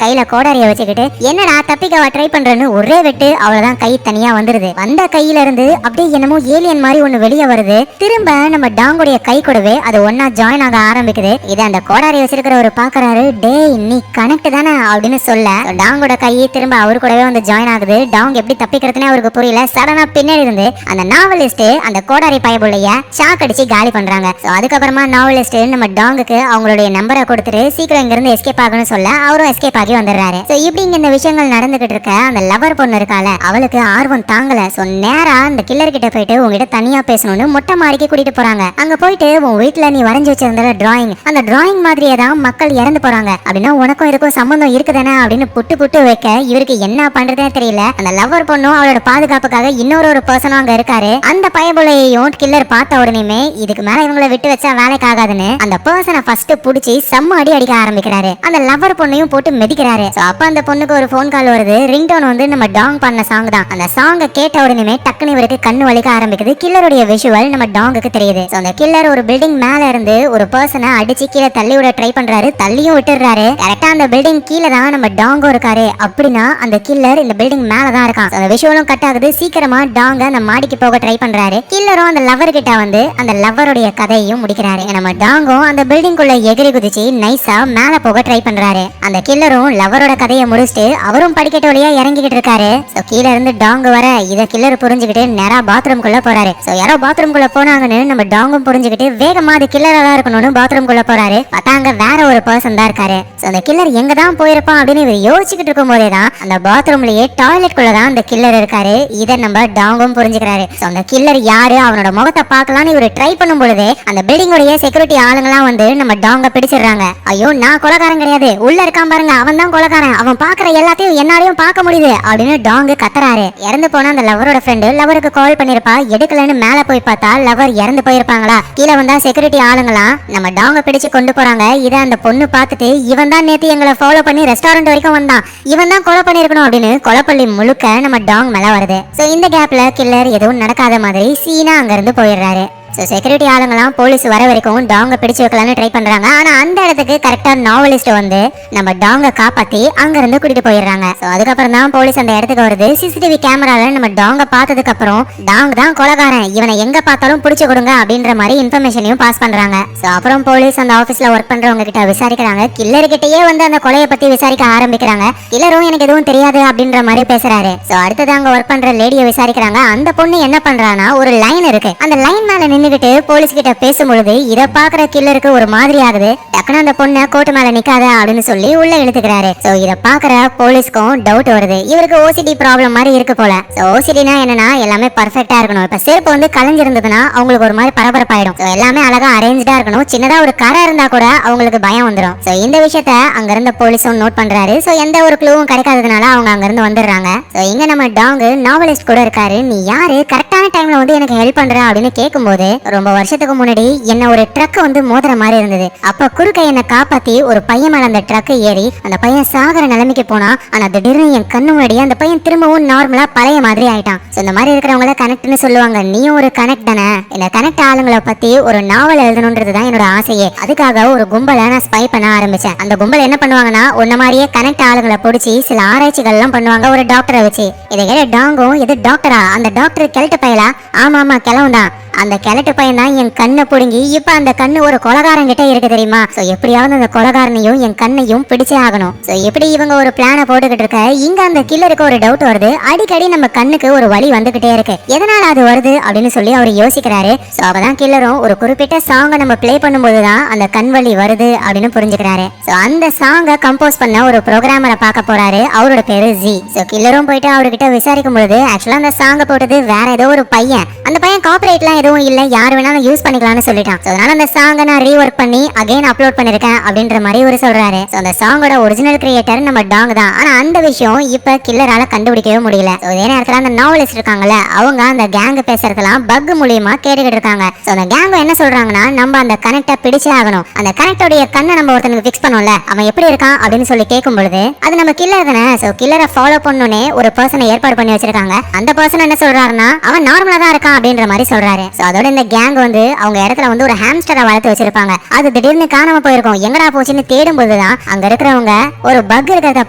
கையில கோடாரிய வச்சுக்கிட்டு என்னடா தப்பிக்கவா ட்ரை பண்றேன்னு ஒரே வெட்டு, அவ்வளவுதான் கை தனியா வந்துருது. வந்த கையில இருந்து அப்படியே என்னமோ ஏலியன் மாதிரி ஒண்ணு வெளியே வருது. திரும்ப நம்ம டாங்குடைய கை கூடவே அது ஒன்னா ஜாயின் ஆக ஆரம்பிக்குது. இதை அந்த கோடாரி வச்சிருக்கிறவரு பாக்குறாரு. டேய் நீ கனெக்ட் தானே அப்படின்னு சொல்ல டாங்கோட கையை திரும்ப அவரு கூடவே வந்து ஜாயின் ஆகுது. டாங் எப்படி தப்பிக்கிறதுனே அவருக்கு புரியல. சடனா பின்னாடி இருந்து அந்த நாவலிஸ்ட் அந்த கோடாரி பயபுள்ளைய ஷாக் அடிச்சு காலி பண்றாங்க. அதுக்கப்புறமா நாவலிஸ்ட் நம்ம டாங்குக்கு அவங்களுடைய நம்பரை கொடுத்துட்டு சீக்கிரம் இங்க இருந்து எஸ்கேப் ஆகணும்னு சொல்ல அவரும் எஸ்கேப் ஆகி வந்துடுறாரு. இப்படி இந்த விஷயங்கள் நடந்துகிட்டு இருக்க அந்த லவர் பொண்ணு இருக்கால, அவளுக்கு ஆர்வம் தாங்கல. நேரா அந்த கில்லர் கிட்ட போயிட்டு உங்ககிட்ட தனியா பேசணும்னு மொட்டை மாடிக்கு கூட்டிட்டு போறாங்க. அங்க போயிட்டு உன் வீட்டுல நீ வரைஞ்சு வச்சிருந்த டிராயிங், அந்த டிராயிங் மாதிரியே தான் மக்கள் இறந்து போறாங்க அப்படின்னா உனக்கும் இதுக்கும் சம்பந்தம் இருக்குதானே அப்படின்னு புட்டு புட்டு வைக்க இவருக்கு என்ன பண்றதே தெரியல. அந்த லவர் பொண்ணும் அவளோட பாதுகாப்புக்காக இன்னொரு பர்சனும் அங்க இருக்காரு. அந்த பயபுலையையும் கில்லர் பார்த்த உடனே இதுக்கு மேல இவங்களை விட்டு வச்சா வேலைக்கு ஆகாதுன்னு அந்த பர்சனை ஃபர்ஸ்ட் புடிச்சு செம்ம அடி அடிக்க ஆரம்பிக்கிறாரு. அந்த லவர் பொண்ணையும் போட்டு மிதிக்கிறாரு. அப்ப அந்த பொண்ணுக்கு ஒரு போன் கால் வருது. ரிங்டோன் வந்து நம்ம டாங் பண்ண சாங் தான். அந்த சாங்கை கேட்ட உடனே டக்குனு இவருக்கு கண்ணு வலிக்க ஆரம்பிக்குது. கில்லருடைய விஷுவல் நம்ம டாங்குக்கு தெரியுது. அந்த கில்லர் ஒரு பில்டிங் மேல இருந்து ஒரு பர்சனை அடிச்சு கீழே தள்ளி விட ட்ரை பண்றாரு. தள்ளியும் விட்டுறாரு. கரெக்டா அந்த பில்டிங் கீழே தான் நம்ம டாங்கும் இருக்காரு. அப்படின்னா அந்த கில்லர் இந்த பில்டிங் மேல தான் இருக்கான். அந்த விஷுவலும் கட் ஆகுது. சீக்கிரமா டாங்க அந்த மாடிக்கு போக ட்ரை பண்றாரு. கில்லரும் அந்த லவர் கிட்ட வந்து அந்த லவருடைய கதையையும் முடிக்கிறாரு. நம்ம டாங்கும் அந்த பில்டிங் குள்ள எகிரி குதிச்சு நைஸா மேல போக ட்ரை பண்றாரு. அந்த கில்லரும் லவரோட கதையை முடிச்சுட்டு அவரும் படிக்கட்டு வழியா இறங்கிக்கிட்டு இருக்காரு. கீழ இருந்து டாங் வர இத கில்லர் புரிஞ்சுக்கிட்டு நேரா பாத்ரூம் குள்ள போறாரு. யாரோ பாத்ரூம் குள்ள போனாங்கன்னு நம்ம டாங்கும் புரிஞ்சுக்கிட்டு வேகமா அது கில்லரா தான் இருக்கணும்னு பாத்ரூம் குள்ள போறாரு. பார்த்தாங்க வேற ஒரு பர்சன் தான் இருக்காரு. அந்த கில்லர் எங்க தான் போயிருப்பான் அப்படின்னு இவர் யோசிச்சுக்கிட்டு இருக்கும் போதே தான் அந்த பாத்ரூம்லயே டாய்லெட் குள்ள தான் அந்த கில்லர் இருக்காரு. இதை நம்ம டாங்கும் புரிஞ்சுக்கிறாரு. அந்த கில்லர் யாரு, அவனோட முகத்தை பார்க்கலாம்னு இவர் ட்ரை பண்ணும் பொழுதே அந்த பில்டிங்கோடைய செக்யூரிட்டி ஆளுங்களாம் வந்து நம்ம டாங்க பிடிச்சிடுறாங்க. ஐயோ நான் கொலைகாரன் கிடையாது, உள்ள இருக்கான் பாருங்க அவன் தான் கொலைகாரன், அவன் பாக்குற எல்லாத்தையும் என்னாலையும் பார்க்க முடியுது அப்படின்னு டாங்கு கத்துறாரு. இறந்து போன அந்த லவரோட ஃப்ரெண்டு லவருக்கு கால் பண்ணிருப்பா. எடுக்கலன்னு மேல போய் பார்த்தா லவர் இறந்து போயிருப்பாங்களா. கீழே வந்தா செக்யூரிட்டி ஆளுங்களா நம்ம டாங்க பிடிச்சு கொண்டு போறாங்க. இதை அந்த பொண்ணு பார்த்துட்டு இவன் தான் நேத்து எங்களை ஃபாலோ பண்ணி ரெஸ்டாரண்ட் வரைக்கும் வந்தான், இவன் தான் கொலை பண்ணிருக்கணும் அப்படின்னு கொலைப்பள்ளி முழுக்க நம்ம டாங் மேல வருது. இந்த கேப்ல கில்லர் எதுவும் நடக்காத மாதிரி சீனா அங்க இருந்து போயிடுறாரு. செக்யூரிட்டி ஆளுங்களாம் போலீஸ் வர வரைக்கும் டாங்க பிடிச்சு வைக்கலாம்னு ட்ரை பண்றாங்க. ஆனா அந்த இடத்துக்கு கரெக்டா நாவலிஸ்ட் வந்து நம்ம டாங்க காப்பாத்தி அங்க இருந்து கூட்டிட்டு போயிடுறாங்க. அதுக்கப்புறம் தான் போலீஸ் அந்த இடத்துக்கு வருது. சிசிடிவி கேமரால நம்ம டாங்க பார்த்ததுக்கு அப்புறம் டாங் தான் கொலைகாரன், இவனை எங்க பார்த்தாலும் பிடிச்சு கொடுங்க அப்படின்ற மாதிரி இன்ஃபர்மேஷனையும் பாஸ் பண்றாங்க. அப்புறம் போலீஸ் அந்த ஆபீஸ்ல ஒர்க் பண்றவங்க கிட்ட விசாரிக்கிறாங்க. கில்லர் கிட்டயே வந்து அந்த கொலையை பத்தி விசாரிக்க ஆரம்பிக்கிறாங்க. கில்லரும் எனக்கு எதுவும் தெரியாது அப்படின்ற மாதிரி பேசுறாரு. அடுத்தது அங்க ஒர்க் பண்ற லேடியை விசாரிக்கிறாங்க. அந்த பொண்ணு என்ன பண்றானா ஒரு லைன் இருக்கு, அந்த லைன் மேல நின்னுகிட்டு போலீஸ் கிட்ட பேசும்பொழுது இத பாக்குற கில்லருக்கு ஒரு மாதிரி ஆகுது. டக்குனு அந்த பொண்ணை கோட்டு மேல நிக்காத அப்படின்னு சொல்லி உள்ள இழுத்துக்கிறாரு. இத பாக்குற போலீஸ்க்கும் டவுட் வருது, இவருக்கு ஓசிடி ப்ராப்ளம் மாதிரி இருக்கு போல. ஓசிடினா என்னன்னா எல்லாமே பர்ஃபெக்ட்டா இருக்கணும். இப்ப செருப்பு வந்து கலைஞ்சிருந்ததுன்னா அவங்களுக்கு ஒரு மாதிரி பரபரப்பாயிடும். எல்லாமே அழகா அரேஞ்சா இருக்கணும். சின்னதா ஒரு கரை இருந்தா கூட அவங்களுக்கு பயம் வந்துடும். இந்த விஷயத்த அங்க இருந்த போலீஸும் நோட் பண்றாரு. எந்த ஒரு க்ளூவும் கிடைக்காததுனால அவங்க அங்க இருந்து வந்துடுறாங்க. இங்க நம்ம டாங் நாவலிஸ்ட் கூட இருக்காரு. நீ யாரு, கரெக்டான டைம்ல வந்து எனக்கு ஹெல்ப் பண்ற அப்படின்னு கேட்கும்போது ரொம்ப வருஷத்துக்கு முன்னாடி என்ன ஒரு ட்ரக் வந்து மோதுற மாதிரி இருந்தது. அப்ப குறுக்க என்ன காப்பாத்தி ஒரு பையன் மேல அந்த ட்ரக் ஏறி அந்த பையன் சாகர நிலைமைக்கு போனா. ஆனா திடீர்னு என் கண்ணு முன்னாடி அந்த பையன் திரும்பவும் நார்மலா பழைய மாதிரி ஆயிட்டான். இந்த மாதிரி இருக்கிறவங்கள கனெக்ட்னு சொல்லுவாங்க. நீயும் ஒரு கனெக்ட் தானே. இந்த கனெக்ட் ஆளுங்களை பத்தி ஒரு நாவல் எழுதணும்ன்றதுதான் என்னோட ஆசையே. அதுக்காக ஒரு கும்பலை நான் ஸ்பை பண்ண ஆரம்பிச்சேன். அந்த கும்பல் என்ன பண்ணுவாங்கன்னா உன்ன மாதிரியே கனெக்ட் ஆளுங்களை பிடிச்சி சில ஆராய்ச்சிகள் எல்லாம் பண்ணுவாங்க ஒரு டாக்டரை வச்சு. இதை கேட்ட டாங்கும் இது டாக்டரா, அந்த டாக்டர் கிழட்டு பயலா? ஆமா ஆமா கிளவும் தான். அந்த கிழட்டு பையன் தான் என் கண்ணை புடுங்கி இப்ப அந்த கண்ணு ஒரு கொலகாரன் கிட்ட இருக்கு தெரியுமா. எப்படியாவது அந்த கொலகாரனையும் என் கண்ணையும் பிடிச்சே ஆகணும். எப்படி இவங்க ஒரு பிளான போட்டுக்கிட்டு இருக்க. இங்க அந்த கில்லருக்கு ஒரு டவுட் வருது. அடிக்கடி நம்ம கண்ணுக்கு ஒரு வலி வந்துகிட்டே இருக்கு, எதனால அது வருது அப்படின்னு சொல்லி அவர் யோசிக்கிறாரு. அப்பதான் கில்லரும் ஒரு குறிப்பிட்ட சாங்கை நம்ம பிளே பண்ணும்போதுதான் அந்த கண் வலி வருது அப்படின்னு புரிஞ்சுக்கிறாரு. அந்த சாங்கை கம்போஸ் பண்ண ஒரு ப்ரோக்ராமரை பார்க்க போறாரு. அவரோட பேரு ஜி. கில்லரும் போயிட்டு அவர்கிட்ட விசாரிக்கும் பொழுது ஆக்சுவலா அந்த சாங்கை போட்டது வேற ஏதோ ஒரு பையன். அந்த பையன் காப்பிரைட்லாம் எதுவும் இல்ல, யார் வேணாலும் யூஸ் பண்ணிக்கலாம்னு சொல்லிட்டான். அதனால அந்த சாங்கை நான் ரீவொர்க் பண்ணி அகைன் அப்லோட் பண்ணிருக்கேன் அப்படின்ற மாதிரி ஒரு சொல்றாரு. அந்த சாங்கோட ஒரிஜினல் கிரியேட்டர் நம்ம டாங் தான். ஆனா அந்த விஷயம் இப்ப கில்லரால கண்டுபிடிக்கவே முடியல. இதே நேரத்துல அந்த நாவலிஸ்ட் இருக்காங்கல்ல, அவங்க அந்த கேங் பேசுறதெல்லாம் பக் மூலியமா கேட்டுக்கிட்டு இருக்காங்க. அந்த கேங் என்ன சொல்றாங்கன்னா நம்ம அந்த கனெக்டை பிடிச்சே ஆகணும். அந்த கனெக்டோடைய கண்ணை நம்ம ஒருத்தனுக்கு பிக்ஸ் பண்ணோம்ல, அவன் எப்படி இருக்கான் அப்படின்னு சொல்லி கேட்கும் பொழுது அது நம்ம கில்லர் தானே. கில்லரை ஃபாலோ பண்ணனே ஒரு பர்சனை ஏற்பாடு பண்ணி வச்சிருக்காங்க. அந்த பர்சன் என்ன சொல்றாருன்னா அவன் நார்மலா தான் இருக்கான் அப்படின்ற மாதிரி சொல்றாரு. சோ அதோட இந்த கேங் வந்து அவங்க இடத்துல வந்து ஒரு ஹாம்ஸ்டரை வளர்த்து வச்சிருப்பாங்க. அது திடீர்னு காணாம போயிருக்கும். எங்கடா போச்சுன்னு தேடும் போதுதான் அங்க இருக்கிறவங்க ஒரு பக் இருக்கிறத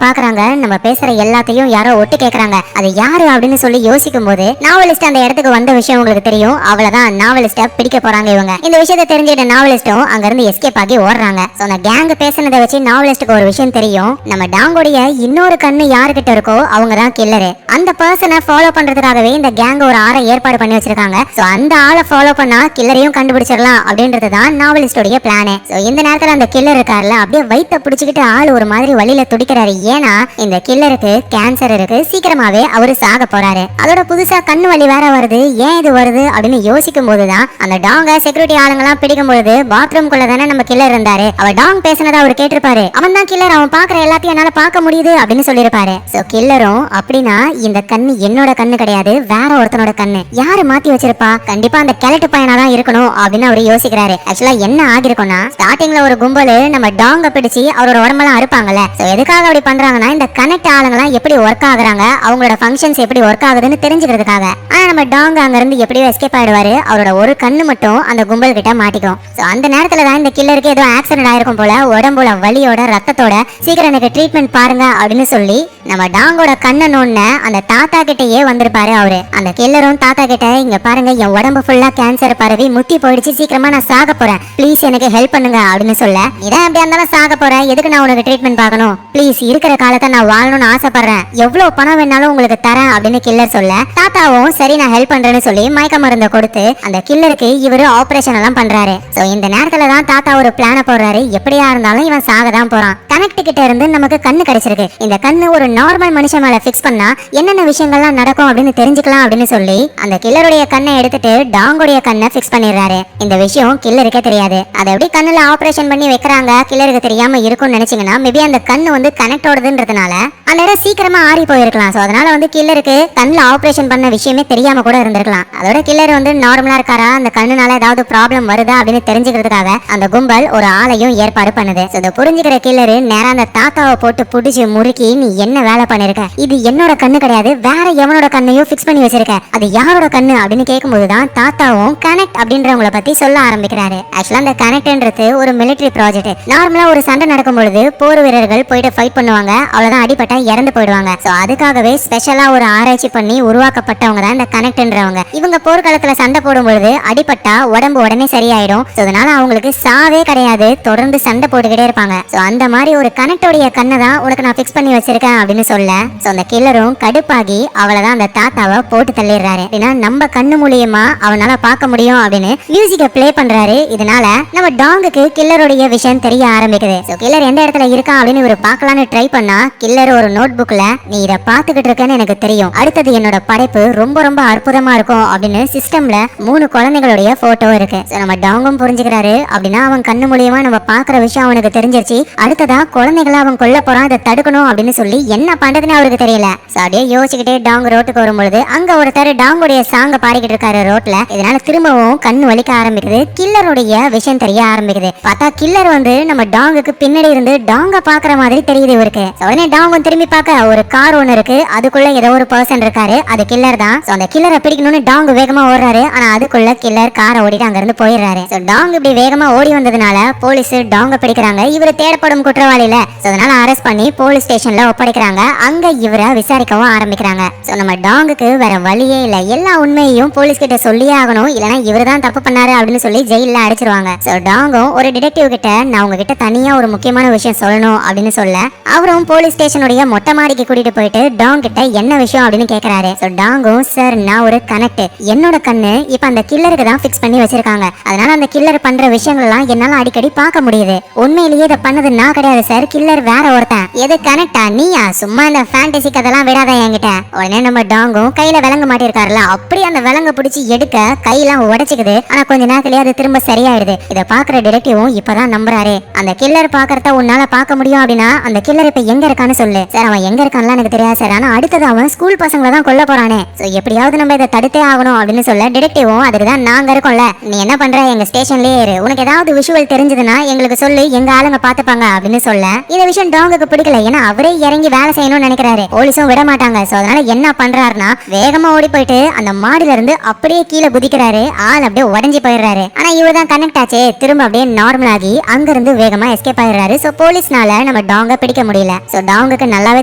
பாக்குறாங்க. நம்ம பேசுற எல்லாத்தையும் யாரோ ஒட்டு கேக்குறாங்க. அது யாரு அப்படின்னு சொல்லி யோசிக்கும் போது நாவலிஸ்ட் அந்த இடத்துக்கு வந்த விஷயம் உங்களுக்கு தெரியும். அவ்வளவுதான், நாவலிஸ்ட பிடிக்க போறாங்க இவங்க. இந்த விஷயத்தை தெரிஞ்சுக்கிட்ட நாவலிஸ்டும் அங்க இருந்து எஸ்கேப் ஆகி ஓடுறாங்க. சோ அந்த கேங் பேசினதை வச்சு நாவலிஸ்டுக்கு ஒரு விஷயம் தெரியும். நம்ம டாங்கோடைய இன்னொரு கண்ணு யாருக்கிட்ட இருக்கோ அவங்க தான் கில்லரு. அந்த பர்சனை ஃபாலோ பண்றதுக்காகவே இந்த கேங் ஒரு ஆளை ஏற்பாடு பண்ணி வச்சிருக்காங்க. சோ அந்த ஆளை ஃபாலோ பண்ணா கில்லரையும் கண்டுபிடிச்சிடலாம் அப்படின்றது தான் நாவலிஸ்டோடைய பிளானே. சோ இந்த நேரத்துல அந்த கில்லர் இருக்காருல, அப்படியே வயித்தை பிடிச்சிக்கிட்டு ஆள் ஒரு மாதிரி வழியில துடிக்கிறாரு. ஏன்னா இந்த கில்லருக்கு கேன்சர் இருக்கு, சீக்கிரமாவே அவரு சாக போறாரு. அதோட புதுசா கண்ணு வலி வேற வருது. ஏன் இது வருது அப்படின்னு யோசிக்கும் போதுதான் அந்த டாங்க செக்யூரிட்டி ஆளுங்கெல்லாம் பிடிக்கும் பொழுது பாத்ரூம் குள்ள தானே நம்ம கில்லர் இருந்தாரு. அவர் டாங் பேசினதை அவர் கேட்டிருப்பாரு. அவன் தான் கில்லர், அவன் பாக்குற எல்லாத்தையும் என்னால பார்க்க முடியுது அப்படின்னு சொல்லிருப்பாரு. சோ கில்லரும் அப்படின்னா இந்த கண்ணு என்னோட கண்ணு கிடையாது, வேற ஒருத்தனோட கண்ணு, யாரு மாத்தி வச்சிருப்பா, கண்டிப்பா அந்த கிழட்டு பையனா தான் இருக்கணும் அப்படின்னு அவரு யோசிக்கிறாரு. ஆக்சுவலா என்ன ஆகிருக்கும்னா, ஸ்டார்டிங்ல ஒரு கும்பல் நம்ம டாங்க பிடிச்சி அவரோட உடம்பெல்லாம் அறுப்பாங்கல்ல. சோ எதுக்காக அப்படி பண்றாங்கன்னா இந்த கனெக்ட் ஆளுங்கலாம் எப்படி ஒர்க் ஆகுறாங்க, அவங்களோட ஃபங்க்ஷன்ஸ் எப்படி ஒர்க் ஆகுதுன்னு தெரிஞ்சுக்கிறதுக்காக. ஆனா நம்ம டாங்க அங்க இருந்து எப்படியோ எஸ்கேப் ஆயிடுவாரு. அவரோட ஒரு கண்ணு மட்டும் அந்த கும்பல் கிட்ட மாட்டிக்கும். சோ அந்த நேரத்துல தான் இந்த கில்லருக்கு ஏதோ ஆக்சிடென்ட் ஆயிருக்கும் போல, உடம்புல வலியோட ரத்தத்தோட சீக்கிரம் எனக்கு ட்ரீட்மெண்ட் பாருங்க அப்படின்னு சொல்லி நம்ம டாங்கோட கண்ணை நோண்ட அந்த தாத்தா கிட்டயே வந்திருப்பாரு அவரு. அந்த கில்லரும் தாத்தா கிட்ட, இங்க பாருங்க என் உடம்பு ஃபுல்லா கேன்சர் பரவி முத்தி போயிடுச்சு, சீக்கிரமா நான் சாக போறேன், ப்ளீஸ் எனக்கு ஹெல்ப் பண்ணுங்க அப்படின்னு சொல்ல, இதான் எப்படியா இருந்தாலும் சாக போறேன், எதுக்கு நான் உனக்கு ட்ரீட்மெண்ட் பார்க்கணும், ப்ளீஸ் இருக்கிற காலத்தை நான் வாழணும்னு ஆசைப்படுறேன், எவ்வளவு பணம் வேணாலும் உங்களுக்கு தரேன் அப்படின்னு கில்லர் சொல்ல, தாத்தாவும் சரி நான் ஹெல்ப் பண்றேன்னு சொல்லி மயக்க மருந்தை கொடுத்து அந்த கில்லருக்கு இவரு ஆபரேஷன் எல்லாம் பண்றாரு. சோ இந்த நேரத்துல தான் தாத்தா ஒரு பிளான போடுறாரு. எப்படியா இருந்தாலும் இவன் சாக தான் போறான். கனெக்ட் கிட்ட இருந்து நமக்கு கண்ணு கிடைச்சிருக்கு. இந்த கண்ணு ஒரு நார்மல் மனுஷன் மேல பிக்ஸ் பண்ணா என்னென்ன விஷயங்கள்லாம் நடக்கும் அப்படின்னு தெரிஞ்சுக்கலாம் அப்படின்னு சொல்லி அந்த கில்லருடைய கண்ணை எடுத்துட்டு டாங்கோடைய கண்ணை பிக்ஸ் பண்ணிடுறாரு. இந்த விஷயம் கில்லருக்கே தெரியாது. அதை எப்படி கண்ணுல ஆபரேஷன் பண்ணி வைக்கிறாங்க கில்லருக்கு தெரியாம இருக்கும்னு நினைச்சீங்கன்னா, மேபி அந்த கண்ணு வந்து கனெக்ட் ஓடுதுன்றதுனால அந்த இடம் சீக்கிரமா ஆறி போயிருக்கலாம். சோ அதனால வந்து கில்லருக்கு கண்ணுல ஆபரேஷன் பண்ண விஷயமே தெரியாம கூட இருந்திருக்கலாம். அதோட கில்லர் வந்து நார்மலா இருக்காரா, அந்த கண்ணுனால ஏதாவது ப்ராப்ளம் வருதா அப்படின்னு தெரிஞ்சுக்கிறதுக்காக அந்த கும்பல் ஒரு ஆளையும் ஏற்பாடு பண்ணுது. இதை புரிஞ்சுக்கிற கில்லரு நேரா அந்த தாத்தாவை போட்டு புடிச்சு முறுக்கி, நீ என்ன வேலை பண்ணிருக்க, இது என்னோட கண்ணு கிடையாது, வேற எவனோட கண்ணையும் பிக்ஸ் பண்ணி வச்சிருக்க, அது யாரோட கண்ணு அப்படின்னு கேட்கும்போதுதான் தாத்தாவும் கனெக்ட் அப்படின்றவங்கள பத்தி சொல்ல ஆரம்பிக்கிறாரு. ஆக்சுவலா அந்த கனெக்ட்ன்றது ஒரு மிலிட்டரி ப்ராஜெக்ட். நார்மலா ஒரு சண்டை நடக்கும் பொழுது போர் வீரர்கள் போயிட்டு ஃபைட் பண்ணுவாங்க, அவ்வளவுதான், அடிபட்டா இறந்து போயிடுவாங்க. சோ அதுக்காகவே ஸ்பெஷலா ஒரு ஆராய்ச்சி பண்ணி உருவாக்கப்பட்டவங்க தான் இந்த கனெக்ட்ன்றவங்க. இவங்க போர்க்காலத்துல சண்டை போடும் பொழுது அடிபட்டா உடம்பு உடனே சரியாயிடும். சோ அதனால அவங்களுக்கு சாவே கிடையாது, தொடர்ந்து சண்டை போட்டுக்கிட்டே இருப்பாங்க. சோ அந்த மாதிரி ஒரு கனெக்டோடைய கண்ணை தான் உனக்கு நான் பிக்ஸ் பண்ணி வச்சிருக்கேன் அப்படின்னு சொல்ல, சோ அந்த கில்லரும் கடுப்பாகி அவ்வளவுதான் அந்த தாத்தாவை போட்டு தள்ளிடுறாரு. ஏன்னா நம்ம கண்ணு மூலியமா அவனால பார்க்க முடியும் அப்படின்னு மியூசிக்கை பிளே பண்றாரு. இதனால நம்ம டாங்குக்கு கில்லருடைய விஷயம் தெரிய ஆரம்பிக்குது. சோ கில்லர் எந்த இடத்துல இருக்கான் அப்படின்னு இவர் பார்க்கலான்னு ட்ரை பண்ணா, கில்லர் ஒரு நோட் புக்ல, நீ இதை பார்த்துக்கிட்டு இருக்கேன்னு எனக்கு தெரியும், அடுத்தது என்னோட படைப்பு ரொம்ப ரொம்ப அற்புதமா இருக்கும் அப்படின்னு சிஸ்டம்ல 3 குழந்தைகளுடைய போட்டோ இருக்கு. நம்ம டாங்கும் புரிஞ்சுக்கிறாரு. அப்படின்னா அவன் கண்ணு மூலியமா நம்ம பாக்குற விஷயம் அவனுக்கு தெரிஞ்சிருச்சு, அடுத்ததா குழந்தைகளை அவன் கொல்ல போறான், அதை தடுக்கணும் அப்படின்னு சொல்லி என்ன பண்றதுன்னு அவருக்கு தெரியல. அப்படியே யோசிச்சுக்கிட்டே டாங் ரோட்டுக்கு வரும்பொழுது அங்க ஒருத்தர் டாங்குடைய சாங்க பாடிக்கிட்டு இருக்காரு ரோட்ல. இதனால திரும்பவும் கண்ணு வலிக்க ஆரம்பிக்குது. கில்லருடைய விஷயம் தெரிய ஆரம்பிக்குது. பார்த்தா கில்லர் வந்து நம்ம டாங்குக்கு பின்னாடி இருந்து டாங்க பாக்குற மாதிரி தெரியுது இவருக்கு. உடனே டாங்கும் திரும்பி பார்க்க ஒரு கார் ஒன்னு இருக்கு, அதுக்குள்ள ஏதோ ஒரு பர்சன் இருக்காரு, அது கில்லர் தான். அந்த கில்லரை பிடிக்கணும்னு டாங் வேகமா ஓடுறாரு. ஆனா அதுக்குள்ள கில்லர் காரை ஓடிட்டு அங்க இருந்து போயிடுறாரு. டாங் இப்படி வேகமா ஓடி வந்ததுனால போலீஸ் டாங்க பிடிக்கிறாங்க. இவரு தேடப்படும் குற்றவாளியில, அதனால அரெஸ்ட் பண்ணி போலீஸ் ஸ்டேஷன்ல ஒப்படைக்கிறாங்க. அங்க இவரை விசாரிக்கவும் ஆரம்பிக்கிறாங்க. நம்ம டாங்குக்கு வேற வழியே இல்ல, எல்லா உண்மையையும் போலீஸ் கிட்ட சொல்லியே ஆகணும், இல்லனா இவரு தான் தப்பு பண்ணாரு அப்படின்னு சொல்லி ஜெயில அடைச்சிருவாங்க. டாங்கும் ஒரு டிடெக்டிவ் கிட்ட, நான் உங்ககிட்ட தனியா ஒரு முக்கியமான விஷயம் சொல்லணும் அப்படின்னு சொல்ல, அவரும் போலீஸ் ஸ்டேஷனுடைய மொட்டை மாடிக்கு கூட்டிட்டு போயிட்டு டாங் கிட்ட என்ன விஷயம் அப்படின்னு கேக்குறாரு. டாங்கும், சார் நான் ஒரு கனெக்ட், என்னோட கண்ணு இப்ப அந்த கில்லருக்கு தான் பிக்ஸ் பண்ணி வச்சிருக்காங்க, அதனால அந்த கில்லர் பண்ற விஷயங்கள் எல்லாம் என்னால அடிக்கடி பார்க்க முடியுது, உண்மையிலேயே இதை பண்ணது நான் கிடையாது சார், கில்லர் வேற ஒருத்தன். எது கனெக்டா, நீயா, சும்மா இந்த ஃபேண்டசி கதெல்லாம் விடாத என்கிட்ட. உடனே நம்ம டாங்கும் கையில விலங்கு மாட்டிருக்காருல, அப்படி அந்த விலங்கு பிடிச்சி எடுக்க கையெல்லாம் உடைச்சுக்குது. ஆனா கொஞ்ச நேரத்திலேயே அது திரும்ப சரியாயிடுது. இதை பாக்குற டிடெக்டிவும் இப்பதான் நம்புறாரு. அந்த கில்லர் பாக்குறத உன்னால பார்க்க முடியும் அப்படின்னா அந்த கில்லர் இப்ப எங்க இருக்கான்னு சொல்லு. சார் அவன் எங்க இருக்கான்லாம் எனக்கு தெரியாது சார், ஆனா அடுத்தது அவன் ஸ்கூல் பசங்களை தான் கொல்ல போறானே, சோ எப்படியாவது நம்ம இதை தடுத்தே ஆகணும் அப்படின்னு சொல்ல டிடெக்டிவும் அதுக்கு தான் நாங்க இருக்கோம்ல, நீ என்ன பண்ற எங்க ஸ்டேஷன்லயே இரு, உனக்கு ஏதாவது விஷுவல் தெரிஞ்சதுன்னா எங்களுக்கு சொல்லு, எங்க ஆளுங்க பாத்துப்பாங்க அப்படின்னு சொல்ல இந்த விஷயம் டாங்குக்கு பிடிக்கல. ஏன்னா அவரே இறங்கி வேலை செய்யணும்னு நினைக்கிறாரு, போலீஸும் விட மாட்டாங்க. சோ அதனால என்ன பண்றாருன்னா வேகமா ஓடி போயிட்டு அந்த மாடியில இருந்து அப்படியே கீழே குதிக்கிறாரு, ஆள் அப்படியே உடஞ்சி போயிடுறாரு. ஆனா இவர் தான் கனெக்ட் ஆச்சு, திரும்ப அப்படியே நார்மல் ஆகி அங்க இருந்து வேகமா எஸ்கேப் ஆயிடுறாரு. சோ போலீஸ்னால நம்ம டாங்க பிடிக்க முடியல. சோ டாங்குக்கு நல்லாவே